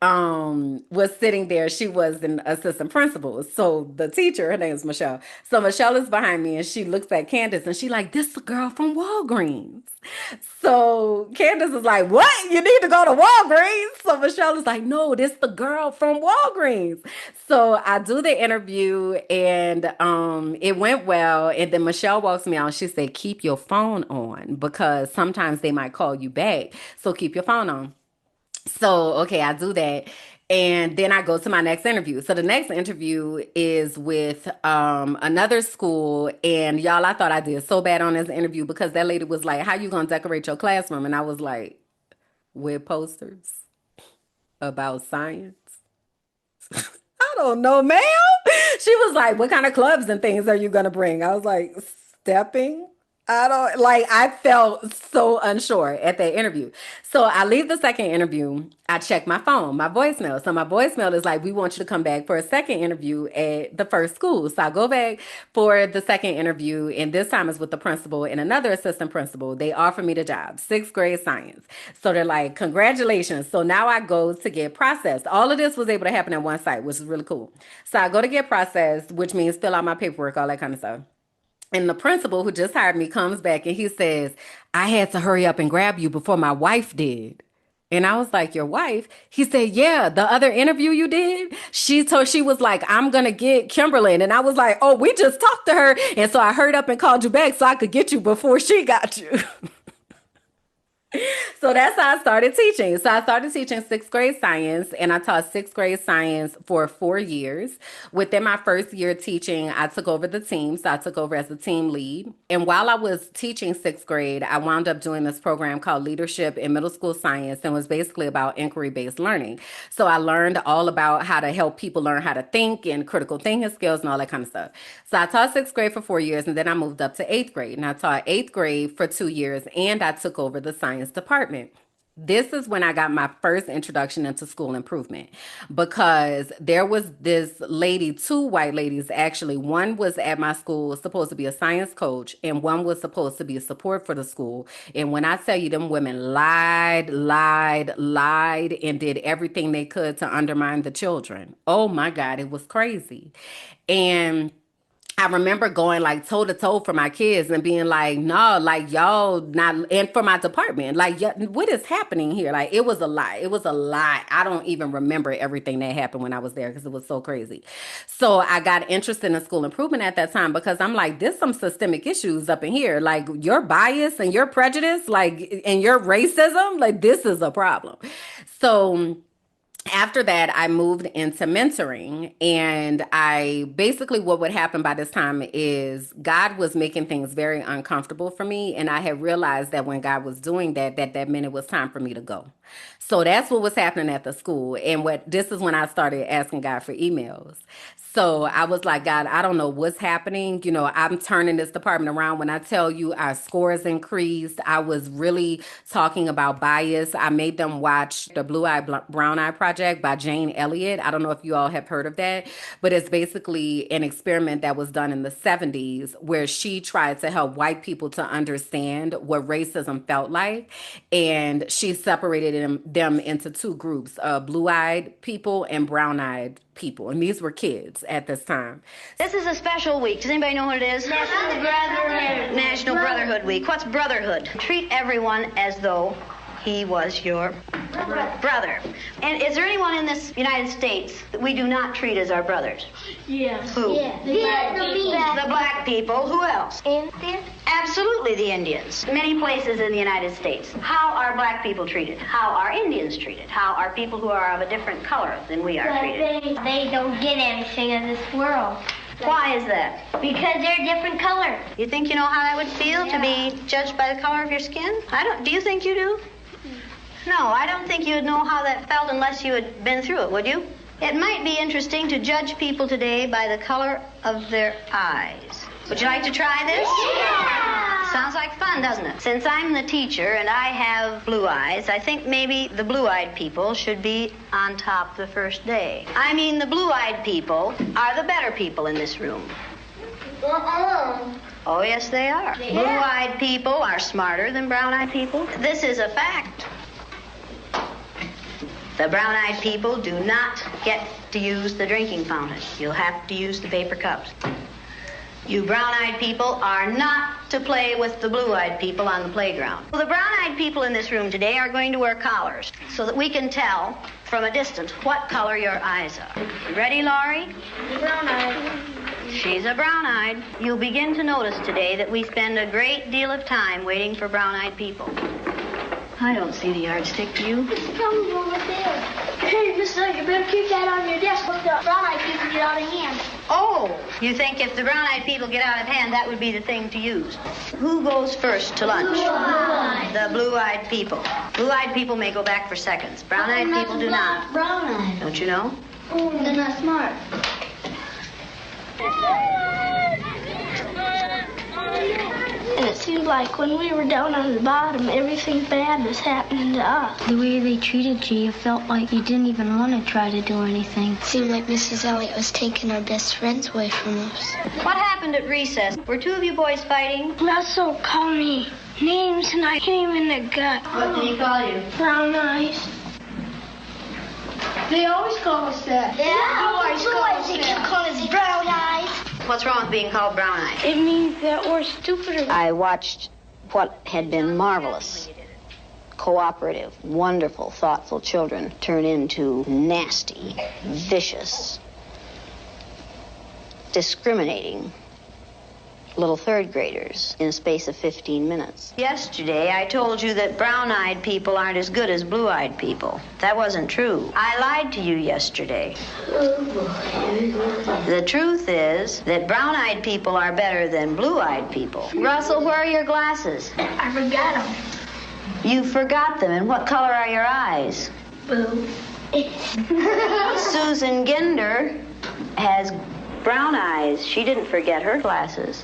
was sitting there. She was an assistant principal. So the teacher, her name is Michelle. So Michelle is behind me and she looks at Candace and she like, "This the girl from Walgreens." So Candace is like, "What? You need to go to Walgreens?" So Michelle is like, "No, this the girl from Walgreens." So I do the interview and it went well. And then Michelle walks me out. She said, "Keep your phone on because sometimes they might call you back. So keep your phone on." So, okay, I do that. And then I go to my next interview. So the next interview is with another school. And y'all, I thought I did so bad on this interview because that lady was like, "How you gonna decorate your classroom?" And I was like, "With posters about science." I don't know, ma'am. She was like, "What kind of clubs and things are you gonna bring?" I was like, "Stepping." I don't like, I felt so unsure at that interview. So I leave the second interview. I check my phone, my voicemail. So my voicemail is like, "We want you to come back for a second interview at the first school." So I go back for the second interview, and this time is with the principal and another assistant principal. They offer me the job, sixth grade science. So they're like, "Congratulations." So now I go to get processed. All of this was able to happen at one site, which is really cool. So I go to get processed, which means fill out my paperwork, all that kind of stuff. And the principal who just hired me comes back and he says, "I had to hurry up and grab you before my wife did." And I was like, "Your wife?" He said, "Yeah, the other interview you did. She was like, 'I'm gonna get Kimberland.'" And I was like, "Oh, we just talked to her." And so I hurried up and called you back so I could get you before she got you. So that's how I started teaching. So I started teaching sixth grade science, and I taught sixth grade science for 4 years. Within my first year teaching, I took over the team. So I took over as a team lead. And while I was teaching sixth grade, I wound up doing this program called Leadership in Middle School Science, and was basically about inquiry based learning. So I learned all about how to help people learn how to think and critical thinking skills and all that kind of stuff. So I taught sixth grade for 4 years, and then I moved up to eighth grade. And I taught eighth grade for 2 years, and I took over the science department. This is when I got my first introduction into school improvement, because there was this lady, two white ladies actually. One was at my school supposed to be a science coach, and one was supposed to be a support for the school. And when I tell you, them women lied, lied, lied, and did everything they could to undermine the children. Oh my God, it was crazy. And I remember going like toe to toe for my kids and being like, "No, like y'all not," and for my department, like, what is happening here?" Like, it was a lot. It was a lot. I don't even remember everything that happened when I was there because it was so crazy. So I got interested in school improvement at that time because I'm like, there's some systemic issues up in here. Like your bias and your prejudice, like, and your racism, like this is a problem. So After that, I moved into mentoring. And I basically, what would happen by this time is God was making things very uncomfortable for me. And I had realized that when God was doing that, that meant it was time for me to go. So that's what was happening at the school. And this is when I started asking God for emails. So I was like, God, I don't know what's happening. You know, I'm turning this department around. When I tell you our scores increased, I was really talking about bias. I made them watch the Blue Eye, Brown Eye Project by Jane Elliott. I don't know if you all have heard of that, but it's basically an experiment that was done in the 70s where she tried to help white people to understand what racism felt like. And she separated them into two groups, blue-eyed people and brown-eyed people. And these were kids at this time. This is a special week. Does anybody know what it is? National Brotherhood. National Brotherhood Week. What's brotherhood? Treat everyone as though he was your brother. And is there anyone in this United States that we do not treat as our brothers? Yes. Who? Yeah. The black people. Who else? Indians. Absolutely, the Indians. Many places in the United States. How are black people treated? How are Indians treated? How are people who are of a different color than we are treated? They don't get anything in this world. Why is that? Because they're different color. You think you know how that would feel to be judged by the color of your skin? I don't. Do you think you do? No, I don't think you'd know how that felt unless you had been through it, would you? It might be interesting to judge people today by the color of their eyes. Would you like to try this? Yeah! Sounds like fun, doesn't it? Since I'm the teacher and I have blue eyes, I think maybe the blue-eyed people should be on top the first day. I mean, the blue-eyed people are the better people in this room. Oh, yes, they are. Yeah. Blue-eyed people are smarter than brown-eyed people. This is a fact. The brown-eyed people do not get to use the drinking fountain. You'll have to use the paper cups. You brown-eyed people are not to play with the blue-eyed people on the playground. Well, the brown-eyed people in this room today are going to wear collars so that we can tell from a distance what color your eyes are. You ready, Laurie? Brown-eyed. She's a brown-eyed. You'll begin to notice today that we spend a great deal of time waiting for brown-eyed people. I don't see the yardstick, do you? It's coming over there. Hey, Miss Lake, you better keep that on your desk when the brown-eyed people get out of hand. Oh, you think if the brown-eyed people get out of hand, that would be the thing to use. Who goes first to lunch? Blue-eyed. The blue-eyed people. Blue-eyed people may go back for seconds. Brown-eyed people do not. Brown-eyed. Don't you know? They're not smart. And it seemed like when we were down on the bottom, everything bad was happening to us. The way they treated you, you felt like you didn't even want to try to do anything. It seemed like Mrs. Elliott was taking our best friends away from us. What happened at recess? Were two of you boys fighting? Russell called me names and I hit him in the gut. What did he call you? Brown eyes. They always call us that. They keep calling us brown eyes. What's wrong with being called brown-eyed? It means that we're stupider. I watched what had been marvelous, cooperative, wonderful, thoughtful children turn into nasty, vicious, discriminating little third graders in a space of 15 minutes. Yesterday, I told you that brown-eyed people aren't as good as blue-eyed people. That wasn't true. I lied to you yesterday. The truth is that brown-eyed people are better than blue-eyed people. Russell, where are your glasses? I forgot them. You forgot them. And what color are your eyes? Boo. Susan Ginder has brown eyes. She didn't forget her glasses.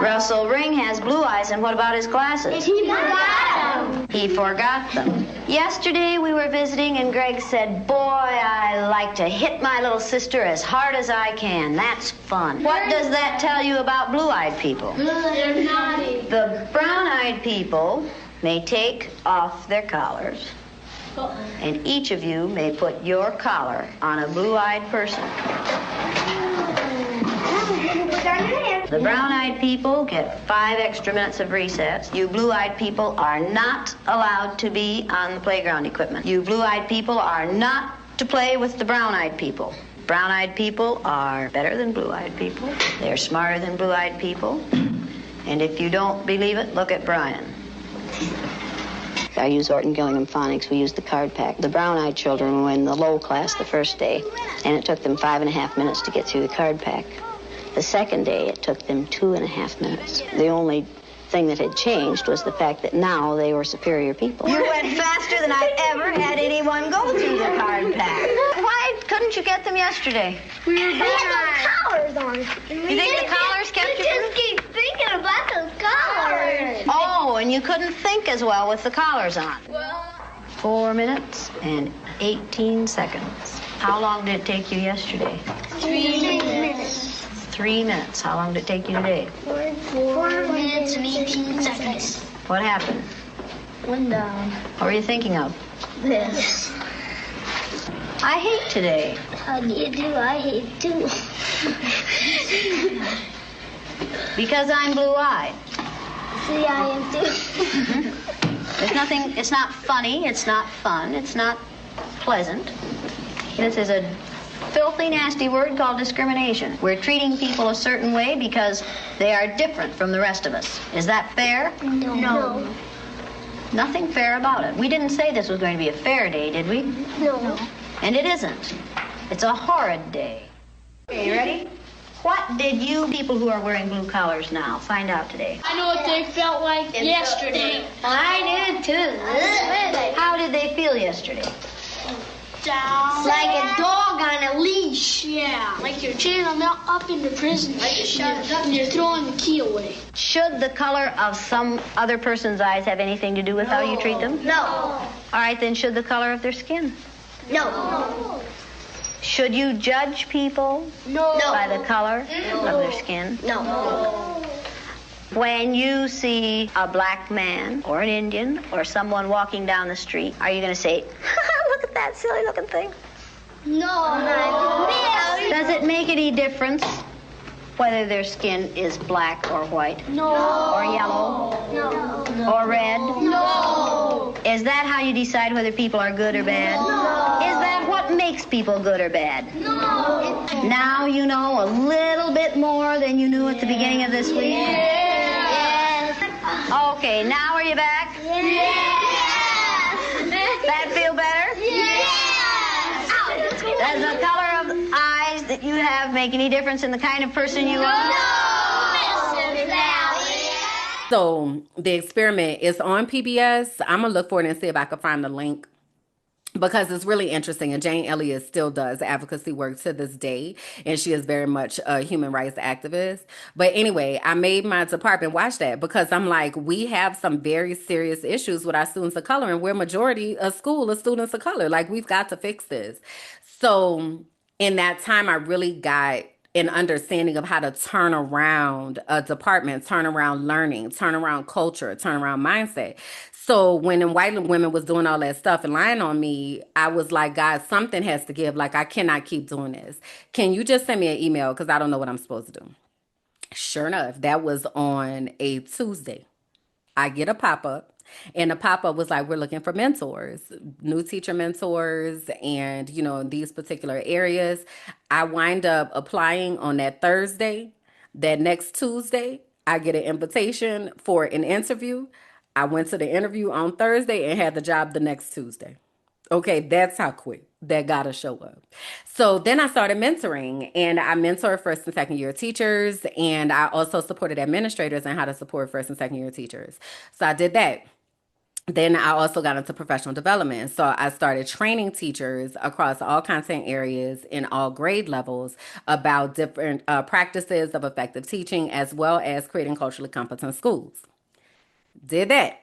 Russell Ring has blue eyes, and what about his glasses? He forgot them. He forgot them. Yesterday we were visiting, and Greg said, "Boy, I like to hit my little sister as hard as I can. That's fun." What does that tell you about blue-eyed people? They're naughty. The brown-eyed people may take off their collars, and each of you may put your collar on a blue-eyed person. The brown-eyed people get 5 extra minutes of recess. You blue-eyed people are not allowed to be on the playground equipment. You blue-eyed people are not to play with the brown-eyed people. Brown-eyed people are better than blue-eyed people. They're smarter than blue-eyed people. And if you don't believe it, look at Brian. I use Orton Gillingham Phonics. We use the card pack. The brown-eyed children were in the low class the first day, and it took them 5.5 minutes to get through the card pack. The second day, it took them 2.5 minutes. The only thing that had changed was the fact that now they were superior people. You went faster than I've ever had anyone go through the card pack. Why couldn't you get them yesterday? We had those collars on. You think the collars kept you? just keep thinking about those collars. Oh, and you couldn't think as well with the collars on. 4 minutes and 18 seconds. How long did it take you yesterday? 3 minutes. 3 minutes. How long did it take you today? 4 minutes and 18 seconds. What happened? One down. What were you thinking of? This. I hate today. How do you do? I hate too. Because I'm blue-eyed. See, I am too. There's nothing, it's not funny, it's not fun, it's not pleasant. This is a filthy, nasty word called discrimination. We're treating people a certain way because they are different from the rest of us. Is that fair? No. Nothing fair about it. We didn't say this was going to be a fair day, did we? No. And it isn't. It's a horrid day. Okay, you ready? What did you people who are wearing blue collars now find out today? I know what they felt like yesterday. I did too. How did they feel yesterday? Down. Like a dog on a leash. Yeah. Like you're chaining them up into prison. And you're throwing the key away. Should the color of some other person's eyes have anything to do with how you treat them? No. All right, then should the color of their skin? No. Should you judge people No. by the color of their skin? No. When you see a black man or an Indian or someone walking down the street, are you going to say, look at that silly looking thing? No. Does it make any difference whether their skin is black or white? No. Or yellow? No. Or red? No. Is that how you decide whether people are good or bad? No. Is that what makes people good or bad? No. Now you know a little bit more than you knew at the beginning of this week? Yes. Okay, now are you back? Yes. That feel better? Yes. Does the color of eyes that you have make any difference in the kind of person you are? Mrs. Valley. So the experiment is on PBS. I'm going to look for it and see if I can find the link, because it's really interesting. And Jane Elliott still does advocacy work to this day, and she is very much a human rights activist. But anyway, I made my department watch that because I'm like, we have some very serious issues with our students of color, and we're majority a school of students of color. Like, we've got to fix this. So in that time, I really got an understanding of how to turn around a department, turn around learning, turn around culture, turn around mindset. So when the white women was doing all that stuff and lying on me, I was like, God, something has to give. Like, I cannot keep doing this. Can you just send me an email? Because I don't know what I'm supposed to do. Sure enough, that was on a Tuesday. I get a pop-up, and the pop-up was like, we're looking for mentors, new teacher mentors, and, you know, in these particular areas. I wind up applying on that Thursday. That next Tuesday, I get an invitation for an interview. I went to the interview on Thursday and had the job the next Tuesday. Okay, that's how quick that got to show up. So then I started mentoring, and I mentored first and second year teachers, and I also supported administrators on how to support first and second year teachers. So I did that. Then I also got into professional development. So I started training teachers across all content areas in all grade levels about different practices of effective teaching, as well as creating culturally competent schools. Did that,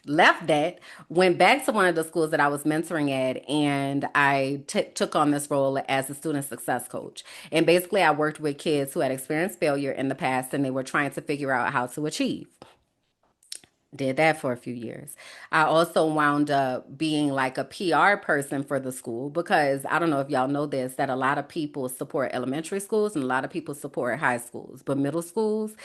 left that, went back to one of the schools that I was mentoring at, and I took on this role as a student success coach. And basically, I worked with kids who had experienced failure in the past, and they were trying to figure out how to achieve. Did that for a few years. I also wound up being like a PR person for the school, because I don't know if y'all know this, that a lot of people support elementary schools and a lot of people support high schools, but middle schools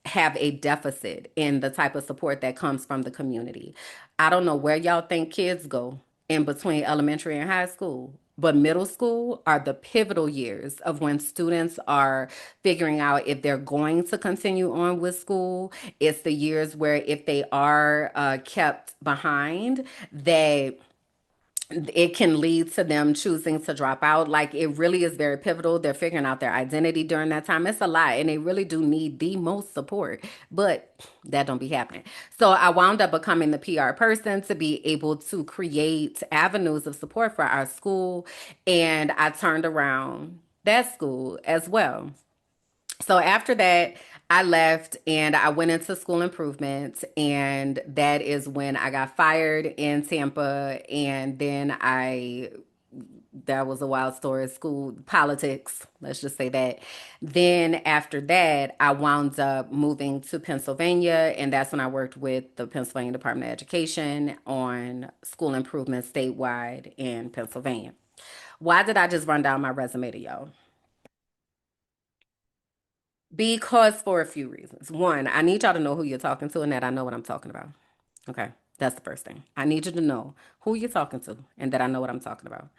have a deficit in the type of support that comes from the community. I don't know where y'all think kids go in between elementary and high school. But middle school are the pivotal years of when students are figuring out if they're going to continue on with school. It's the years where if they are kept behind, they it can lead to them choosing to drop out. Like it really is very pivotal. They're figuring out their identity during that time. It's a lot, and they really do need the most support, but that don't be happening. So I wound up becoming the PR person to be able to create avenues of support for our school, and I turned around that school as well. So after that, I left and I went into school improvement, and that is when I got fired in Tampa. And then that was a wild story, school politics, let's just say that. Then after that, I wound up moving to Pennsylvania, and that's when I worked with the Pennsylvania Department of Education on school improvement statewide in Pennsylvania. Why did I just run down my resume to y'all? Because for a few reasons. One, I need y'all to know who you're talking to and that I know what I'm talking about. Okay. That's the first thing. I need you to know who you're talking to and that I know what I'm talking about.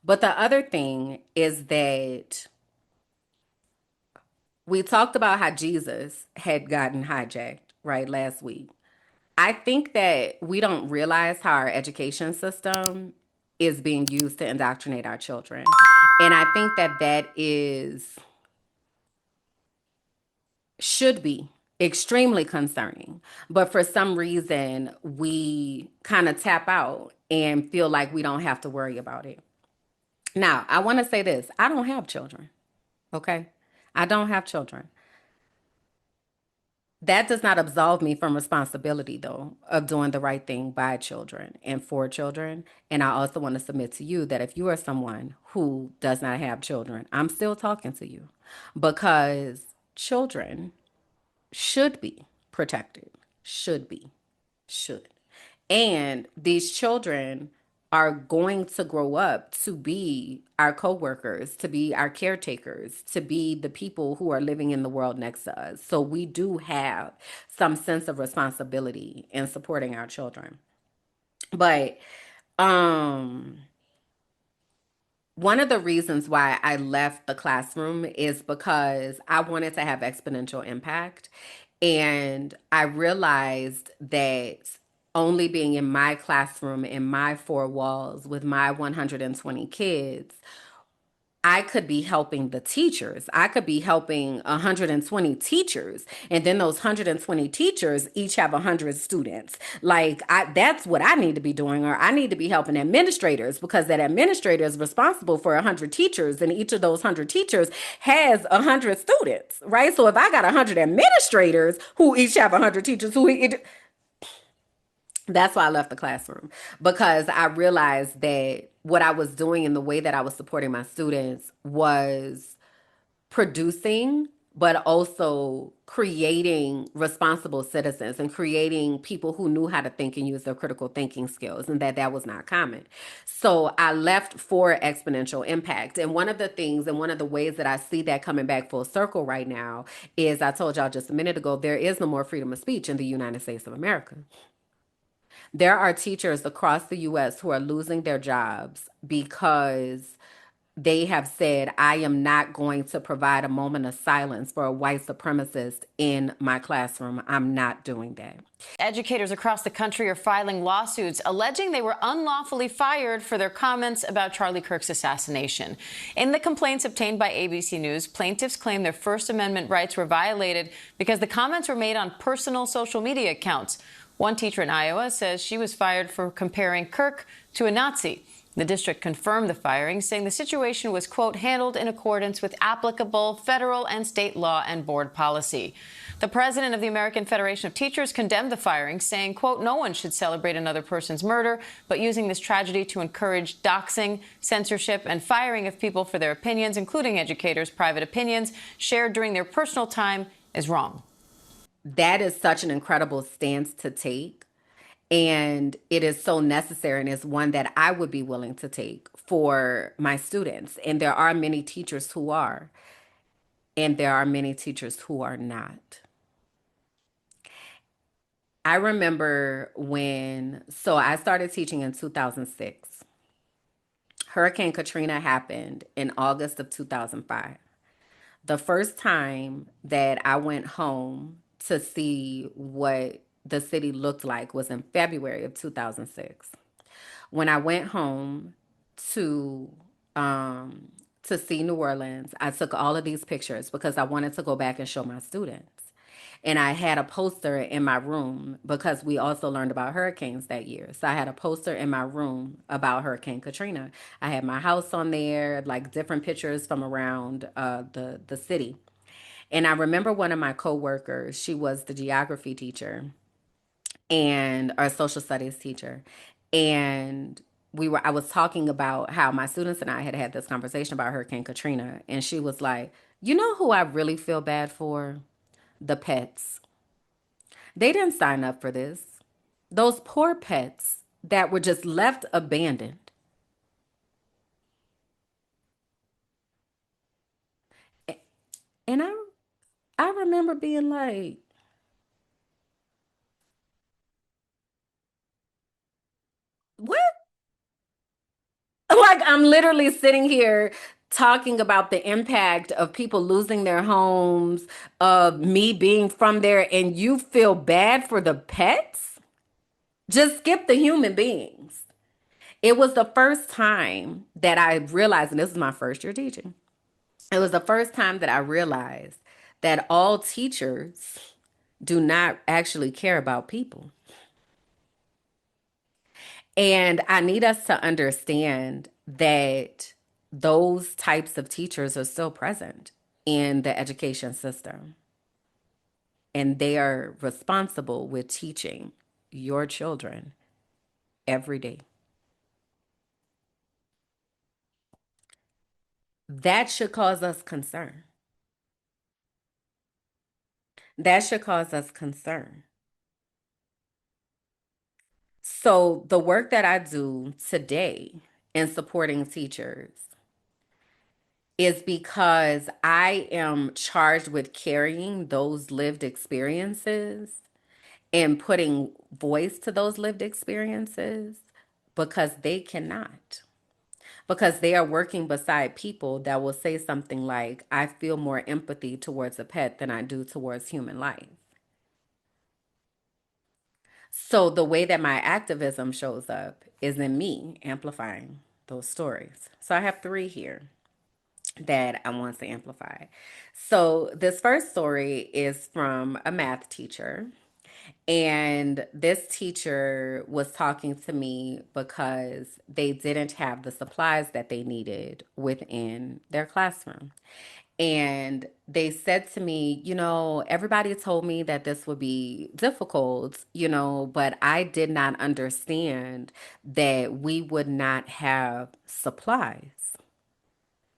But the other thing is that we talked about how Jesus had gotten hijacked, right, last week. I think that we don't realize how our education system is being used to indoctrinate our children. And I think that should be extremely concerning. But for some reason, we kind of tap out and feel like we don't have to worry about it. Now, I want to say this, I don't have children, okay? I don't have children. That does not absolve me from responsibility, though, of doing the right thing by children and for children. And I also want to submit to you that if you are someone who does not have children, I'm still talking to you because children should be protected. Should be. Should. And these children are going to grow up to be our coworkers, to be our caretakers, to be the people who are living in the world next to us. So we do have some sense of responsibility in supporting our children. But um one of the reasons why I left the classroom is because I wanted to have exponential impact. And I realized that only being in my classroom, in my four walls with my 120 kids, I could be helping the teachers. I could be helping 120 teachers. And then those 120 teachers each have 100 students. That's what I need to be doing. Or I need to be helping administrators because that administrator is responsible for 100 teachers. And each of those 100 teachers has 100 students, right? So if I got 100 administrators who each have 100 teachers, that's why I left the classroom because I realized that what I was doing and the way that I was supporting my students was producing, but also creating responsible citizens and creating people who knew how to think and use their critical thinking skills, and that was not common. So I left for exponential impact. And one of the things and one of the ways that I see that coming back full circle right now is I told y'all just a minute ago, there is no more freedom of speech in the United States of America. There are teachers across the US who are losing their jobs because they have said, I am not going to provide a moment of silence for a white supremacist in my classroom. I'm not doing that. Educators across the country are filing lawsuits alleging they were unlawfully fired for their comments about Charlie Kirk's assassination. In the complaints obtained by ABC News, plaintiffs claim their First Amendment rights were violated because the comments were made on personal social media accounts. One teacher in Iowa says she was fired for comparing Kirk to a Nazi. The district confirmed the firing, saying the situation was, quote, handled in accordance with applicable federal and state law and board policy. The president of the American Federation of Teachers condemned the firing, saying, quote, no one should celebrate another person's murder, but using this tragedy to encourage doxing, censorship, and firing of people for their opinions, including educators' private opinions shared during their personal time, is wrong. That is such an incredible stance to take. And it is so necessary, and it's one that I would be willing to take for my students. And there are many teachers who are, and there are many teachers who are not. I remember so I started teaching in 2006. Hurricane Katrina happened in August of 2005. The first time that I went home to see what the city looked like was in February of 2006. When I went home to um, to see New Orleans, I took all of these pictures because I wanted to go back and show my students. And I had a poster in my room because we also learned about hurricanes that year. So I had a poster in my room about Hurricane Katrina. I had my house on there, like different pictures from around the city. And I remember one of my coworkers, she was the geography teacher and our social studies teacher. And I was talking about how my students and I had had this conversation about Hurricane Katrina. And she was like, you know who I really feel bad for? The pets. They didn't sign up for this. Those poor pets that were just left abandoned. And I remember being like, what? Like I'm literally sitting here talking about the impact of people losing their homes, of me being from there, and you feel bad for the pets? Just skip the human beings. It was the first time that I realized, and this is my first year teaching, it was the first time that I realized that all teachers do not actually care about people. And I need us to understand that those types of teachers are still present in the education system. And they are responsible with teaching your children every day. That should cause us concern. That should cause us concern. So, the work that I do today in supporting teachers is because I am charged with carrying those lived experiences and putting voice to those lived experiences because they cannot. Because they are working beside people that will say something like, I feel more empathy towards a pet than I do towards human life. So the way that my activism shows up is in me amplifying those stories. So I have three here that I want to amplify. So this first story is from a math teacher. And this teacher was talking to me because they didn't have the supplies that they needed within their classroom. And they said to me, everybody told me that this would be difficult, but I did not understand that we would not have supplies.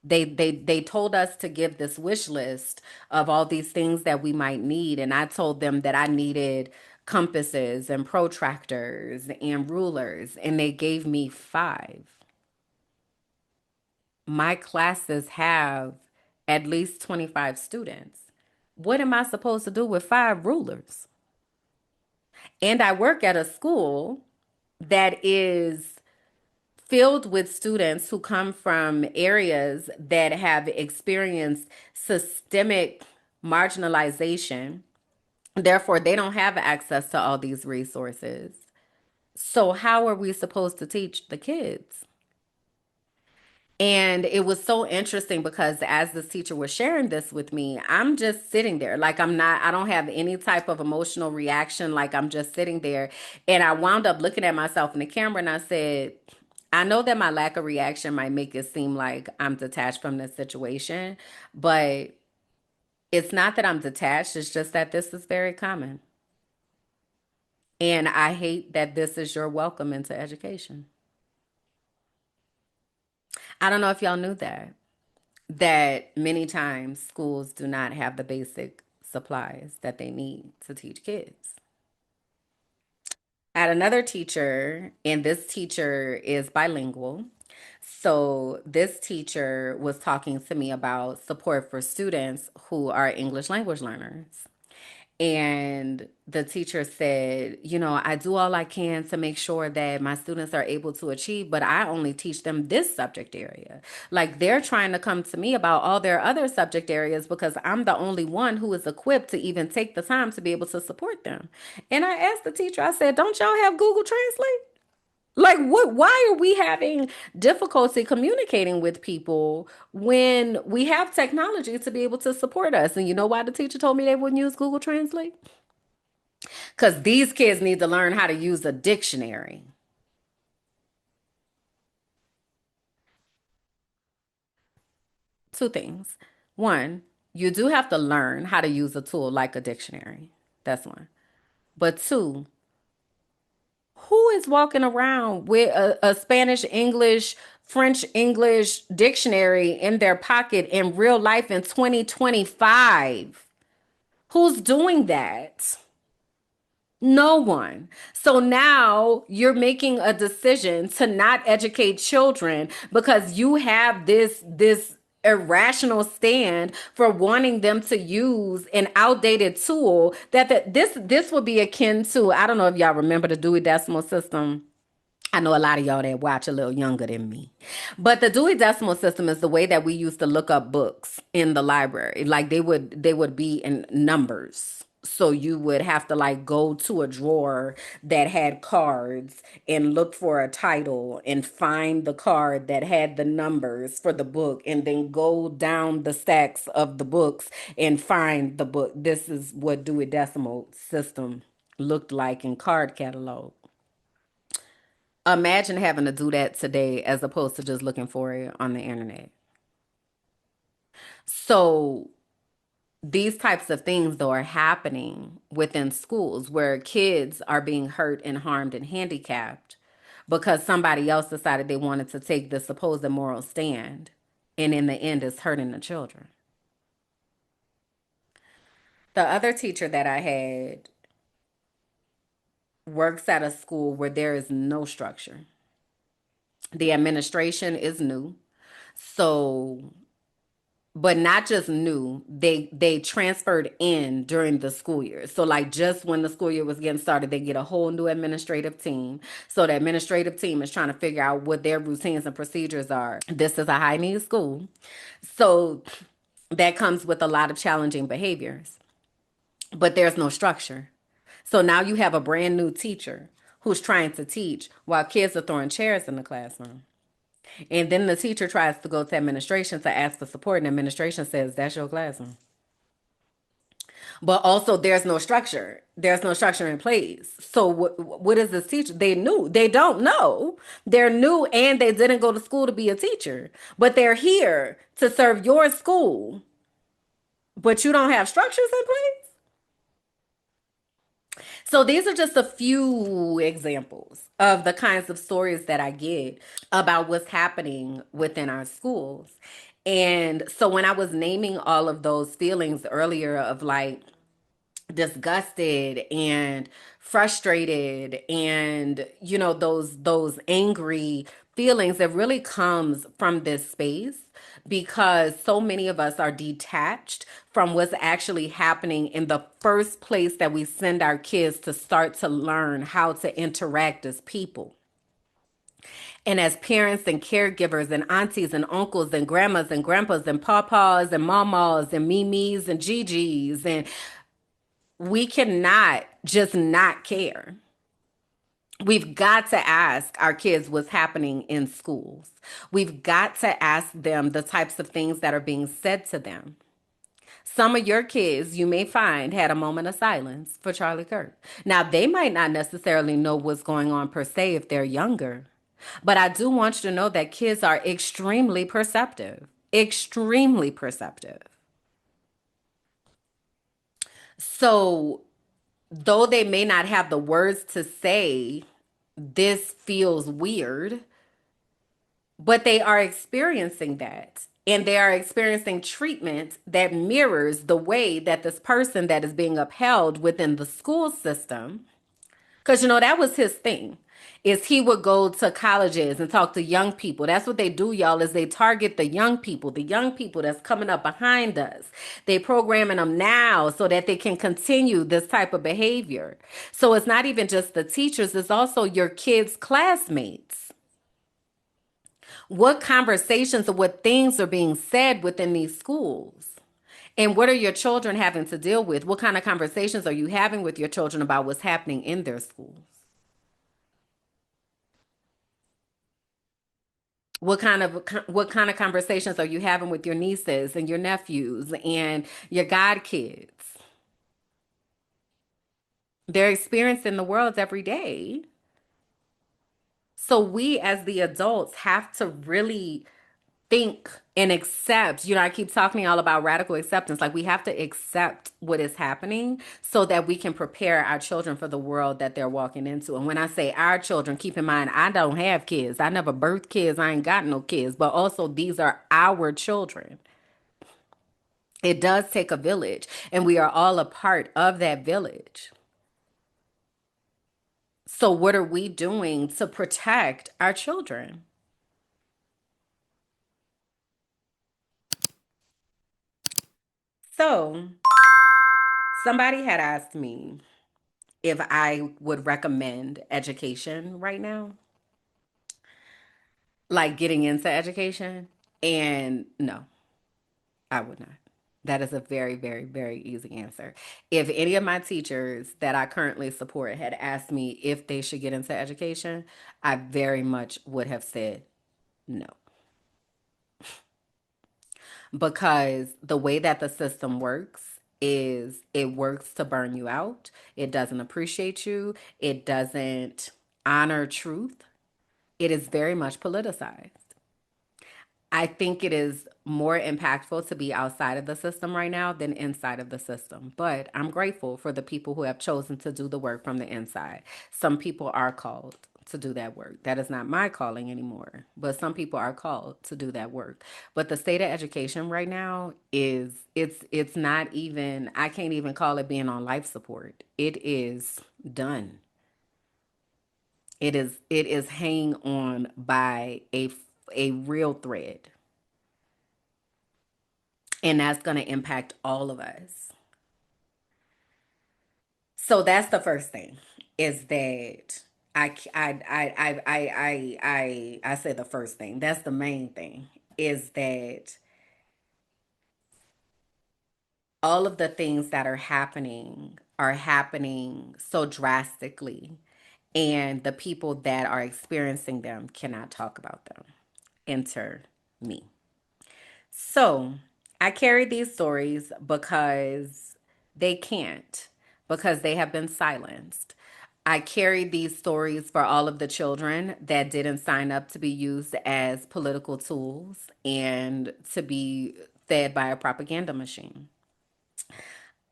They told us to give this wish list of all these things that we might need, and I told them that I needed compasses and protractors and rulers, and they gave me five. My classes have at least 25 students. What am I supposed to do with five rulers? And I work at a school that is filled with students who come from areas that have experienced systemic marginalization. Therefore, they don't have access to all these resources. So, how are we supposed to teach the kids? And it was so interesting because as this teacher was sharing this with me, I'm just sitting there. Like I don't have any type of emotional reaction. Like I'm just sitting there. And I wound up looking at myself in the camera and I said, I know that my lack of reaction might make it seem like I'm detached from this situation, but it's not that I'm detached. It's just that this is very common. And I hate that this is your welcome into education. I don't know if y'all knew that many times schools do not have the basic supplies that they need to teach kids. I had another teacher, and this teacher is bilingual. So, this teacher was talking to me about support for students who are English language learners. And the teacher said, I do all I can to make sure that my students are able to achieve, but I only teach them this subject area. Like they're trying to come to me about all their other subject areas because I'm the only one who is equipped to even take the time to be able to support them. And I asked the teacher, I said, don't y'all have Google Translate? Like what, why are we having difficulty communicating with people when we have technology to be able to support us? And you know why the teacher told me they wouldn't use Google Translate? Because these kids need to learn how to use a dictionary. Two things. One, you do have to learn how to use a tool like a dictionary. That's one. But two, who is walking around with a Spanish English, French English dictionary in their pocket in real life in 2025? Who's doing that? No one. So now you're making a decision to not educate children because you have this irrational stand for wanting them to use an outdated tool this would be akin to, I don't know if y'all remember the Dewey Decimal System. I know a lot of y'all that watch a little younger than me. But the Dewey Decimal System is the way that we used to look up books in the library. Like they would be in numbers. So you would have to like go to a drawer that had cards and look for a title and find the card that had the numbers for the book and then go down the stacks of the books and find the book. This is what Dewey Decimal System looked like in card catalog. Imagine having to do that today as opposed to just looking for it on the internet. So these types of things though are happening within schools where kids are being hurt and harmed and handicapped because somebody else decided they wanted to take the supposed moral stand, and in the end it's hurting the children. The other teacher that I had works at a school where there is no structure. The administration is new. So, but not just new, they transferred in during the school year. So like just when the school year was getting started, they get a whole new administrative team. So the administrative team is trying to figure out what their routines and procedures are. This is a high need school. So that comes with a lot of challenging behaviors, but there's no structure. So now you have a brand new teacher who's trying to teach while kids are throwing chairs in the classroom. And then the teacher tries to go to administration to ask for support, and administration says, that's your classroom. But also, there's no structure. There's no structure in place. So what is this teacher? They knew. They don't know. They're new and they didn't go to school to be a teacher. But they're here to serve your school. But you don't have structures in place? So these are just a few examples of the kinds of stories that I get about what's happening within our schools. And so when I was naming all of those feelings earlier of like disgusted and frustrated and those angry feelings, it really comes from this space because so many of us are detached from what's actually happening in the first place that we send our kids to start to learn how to interact as people. And as parents and caregivers and aunties and uncles and grandmas and grandpas and papas and mamas and mimis and gigis, and we cannot just not care. We've got to ask our kids what's happening in schools. We've got to ask them the types of things that are being said to them. Some of your kids, you may find, had a moment of silence for Charlie Kirk. Now, they might not necessarily know what's going on per se if they're younger, but I do want you to know that kids are extremely perceptive, extremely perceptive. So, though they may not have the words to say, this feels weird, but they are experiencing that. And they are experiencing treatment that mirrors the way that this person that is being upheld within the school system Because, that was his thing. Is he would go to colleges and talk to young people. That's what they do, y'all, is they target the young people that's coming up behind us. They programming them now so that they can continue this type of behavior. So it's not even just the teachers, it's also your kids' classmates. What conversations or what things are being said within these schools? And what are your children having to deal with? What kind of conversations are you having with your children about what's happening in their schools? What kind of conversations are you having with your nieces and your nephews and your godkids? They're experiencing the world every day. So we as the adults have to really think and accept. I keep talking all about radical acceptance. Like we have to accept what is happening so that we can prepare our children for the world that they're walking into. And when I say our children, keep in mind, I don't have kids. I never birthed kids. I ain't got no kids. But also, these are our children. It does take a village, and we are all a part of that village. So, what are we doing to protect our children? So, somebody had asked me if I would recommend education right now, like getting into education. And no, I would not. That is a very, very, very easy answer. If any of my teachers that I currently support had asked me if they should get into education, I very much would have said no. Because the way that the system works is it works to burn you out. It doesn't appreciate you. It doesn't honor truth. It is very much politicized. I think it is more impactful to be outside of the system right now than inside of the system. But I'm grateful for the people who have chosen to do the work from the inside. Some people are called to do that work. That is not my calling anymore, but some people are called to do that work. But the state of education right now is it's not even, I can't even call it being on life support. It is done. It is hanging on by a real thread. And that's going to impact all of us. So that's the first thing is that I say the first thing. That's the main thing is that all of the things that are happening so drastically, and the people that are experiencing them cannot talk about them. Enter me. So I carry these stories because they can't, because they have been silenced. I carry these stories for all of the children that didn't sign up to be used as political tools and to be fed by a propaganda machine.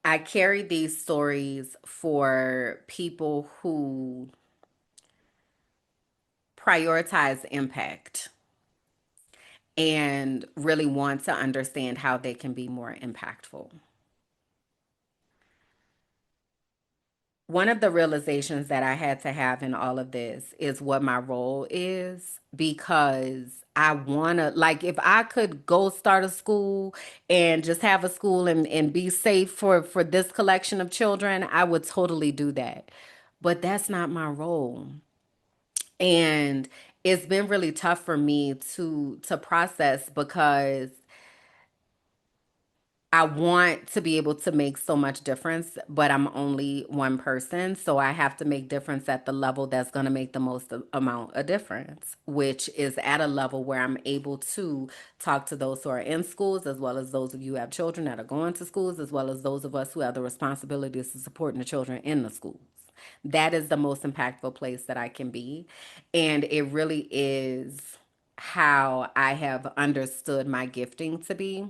I carry these stories for people who prioritize impact and really want to understand how they can be more impactful. One of the realizations that I had to have in all of this is what my role is, because I want to, like, if I could go start a school and just have a school and be safe for this collection of children, I would totally do that. But that's not my role. And it's been really tough for me to process, because I want to be able to make so much difference, but I'm only one person. So I have to make difference at the level that's going to make the most amount of difference, which is at a level where I'm able to talk to those who are in schools, as well as those of you who have children that are going to schools, as well as those of us who have the responsibilities to supporting the children in the schools. That is the most impactful place that I can be. And it really is how I have understood my gifting to be.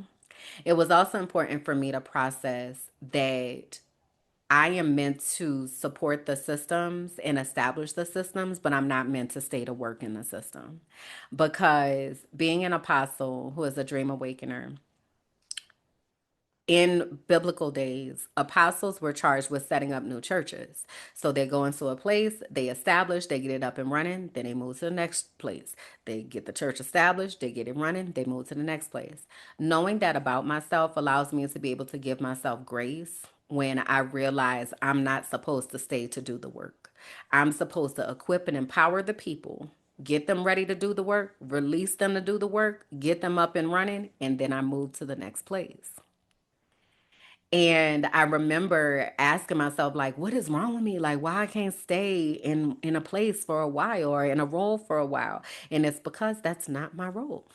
It was also important for me to process that I am meant to support the systems and establish the systems, but I'm not meant to stay to work in the system. Because being an apostle who is a dream awakener, In biblical days, apostles were charged with setting up new churches. So they go into a place, they establish, they get it up and running, then they move to the next place. They get the church established, they get it running, they move to the next place. Knowing that about myself allows me to be able to give myself grace when I realize I'm not supposed to stay to do the work. I'm supposed to equip and empower the people, get them ready to do the work, release them to do the work, get them up and running, and then I move to the next place. And I remember asking myself, like, what is wrong with me? Like, why I can't stay in a place for a while or in a role for a while? And it's because that's not my role.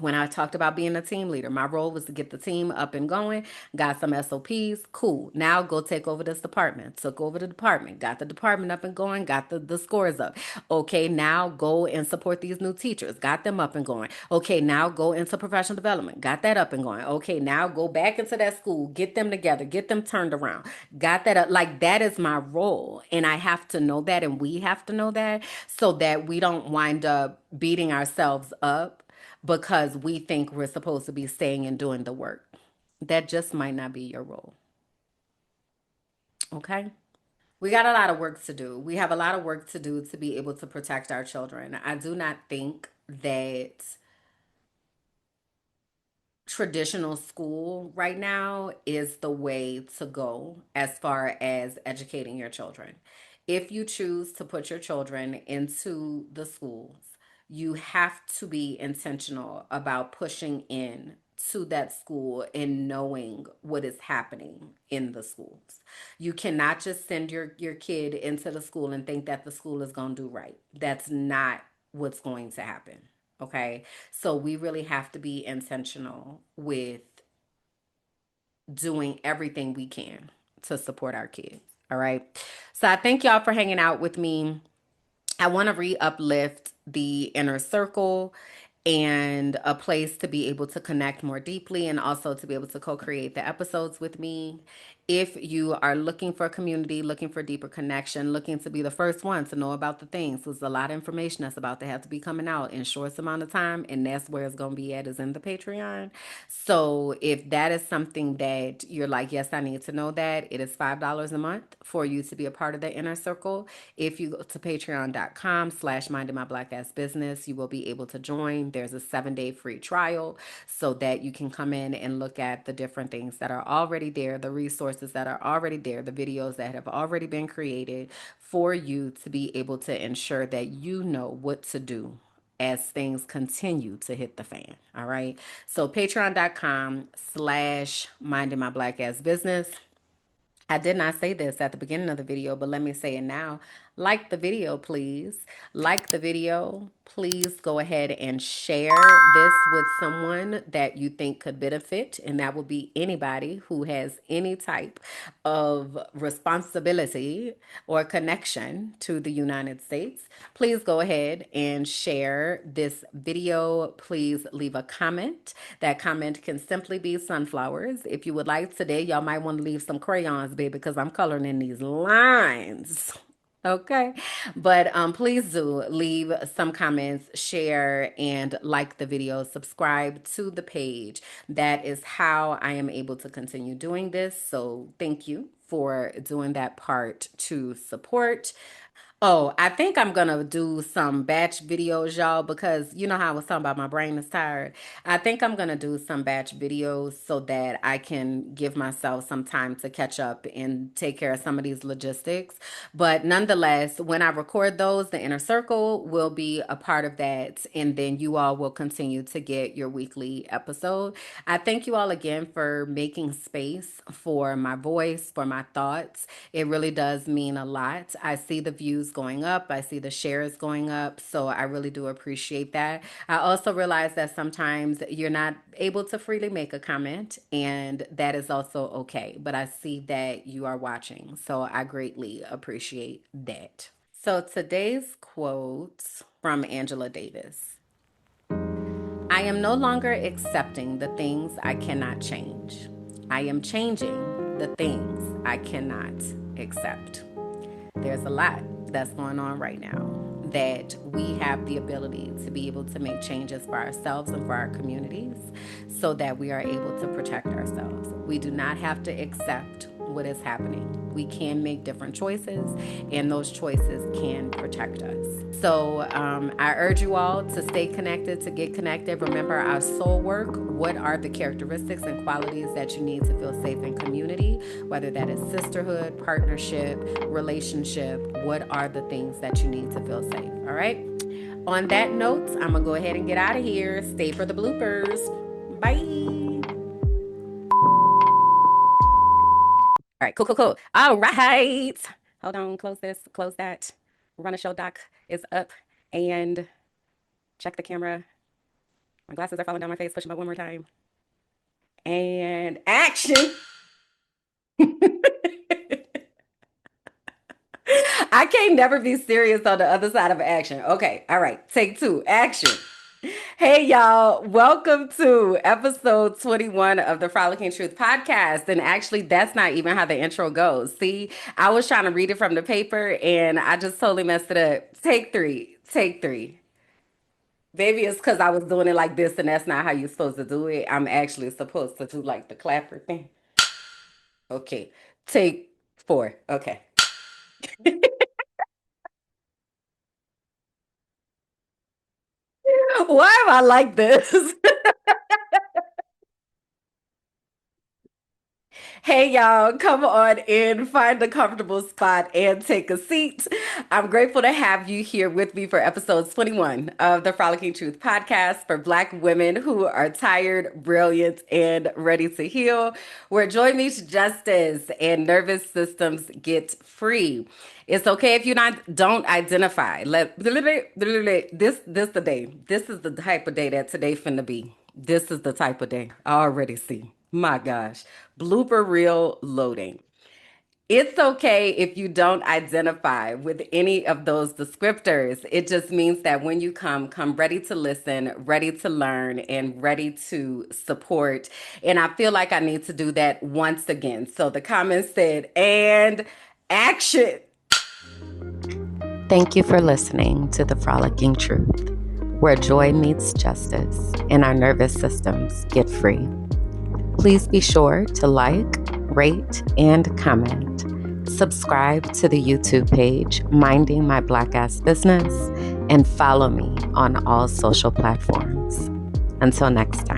When I talked about being a team leader, my role was to get the team up and going, got some SOPs, cool. Now go take over this department. Took over the department, got the department up and going, got the scores up. Okay, now go and support these new teachers, got them up and going. Okay, now go into professional development, got that up and going. Okay, now go back into that school, get them together, get them turned around, got that up. Like, that is my role. And I have to know that, and we have to know that, so that we don't wind up beating ourselves up because we think we're supposed to be staying and doing the work. That just might not be your role. Okay? We got a lot of work to do. We have a lot of work to do to be able to protect our children. I do not think that traditional school right now is the way to go as far as educating your children. If you choose to put your children into the schools, you have to be intentional about pushing in to that school and knowing what is happening in the schools. You cannot just send your kid into the school and think that the school is going to do right. That's not what's going to happen. Okay. So we really have to be intentional with doing everything we can to support our kids. All right. So I thank y'all for hanging out with me. I want to uplift the inner circle and a place to be able to connect more deeply and also to be able to co-create the episodes with me. If you are looking for a community, looking for deeper connection, looking to be the first one to know about the things, there's a lot of information that's about to have to be coming out in short amount of time, and that's where it's going to be at, is in the Patreon. So if that is something that you're like, yes, I need to know that, it is $5 a month for you to be a part of the inner circle. If you go to patreon.com/minding my black ass business, you will be able to join. There's a 7-day free trial so that you can come in and look at the different things that are already there, the resources that are already there, the videos that have already been created for you to be able to ensure that you know what to do as things continue to hit the fan. All right. So patreon.com/minding my black ass business. I did not say this at the beginning of the video, but let me say it now. Like the video, please. Like the video. Please go ahead and share this with someone that you think could benefit, and that will be anybody who has any type of responsibility or connection to the United States. Please go ahead and share this video. Please leave a comment. That comment can simply be sunflowers. If you would like today, y'all might want to leave some crayons, baby, because I'm coloring in these lines. Okay. But please do leave some comments, share, and like the video, subscribe to the page. That is how I am able to continue doing this. So thank you for doing that part to support. Oh, I think I'm gonna do some batch videos, y'all, because you know how I was talking about my brain is tired. I think I'm gonna do some batch videos so that I can give myself some time to catch up and take care of some of these logistics. But nonetheless, when I record those, the inner circle will be a part of that, and then you all will continue to get your weekly episode. I thank you all again for making space for my voice, for my thoughts. It really does mean a lot. I see the views going up. I see the shares going up. So I really do appreciate that. I also realize that sometimes you're not able to freely make a comment, and that is also okay. But I see that you are watching. So I greatly appreciate that. So today's quote from Angela Davis. I am no longer accepting the things I cannot change. I am changing the things I cannot accept. There's a lot that's going on right now. that we have the ability to be able to make changes for ourselves and for our communities so that we are able to protect ourselves. We do not have to accept what is happening. We can make different choices, and those choices can protect us. So I urge you all to stay connected, to get connected. Remember our soul work. What are the characteristics and qualities that you need to feel safe in community, whether that is sisterhood, partnership, relationship? What are the things that you need to feel safe? All right. On that note, I'm going to go ahead and get out of here. Stay for the bloopers. Bye. All right, cool. All right. Hold on, close this, close that. Run a show doc is up, and check the camera. My glasses are falling down my face. Push them up one more time. And action. I can't never be serious on the other side of action. Okay, all right, take two, action. Hey, y'all. Welcome to episode 21 of the Frolicking Truth podcast. And actually, that's not even how the intro goes. See, I was trying to read it from the paper and I just totally messed it up. Take three. Take three. Maybe it's because I was doing it like this and that's not how you're supposed to do it. I'm actually supposed to do like the clapper thing. Okay. Take four. Okay. Why am I like this? Hey y'all, come on in, find a comfortable spot and take a seat. I'm grateful to have you here with me for episode 21 of the Frolicking Truth podcast for Black women who are tired, brilliant, and ready to heal, where joy meets justice and nervous systems get free. It's okay if you don't identify. This the day. This is the type of day that today finna be. This is the type of day. I already see. My gosh. Blooper reel loading. It's okay if you don't identify with any of those descriptors. It just means that when you come ready to listen, ready to learn, and ready to support. And I feel like I need to do that once again. So the comments said, and action. Thank you for listening to The Frolicking Truth, where joy meets justice and our nervous systems get free. Please be sure to like, rate, and comment. Subscribe to the YouTube page, Minding My Black Ass Business, and follow me on all social platforms. Until next time.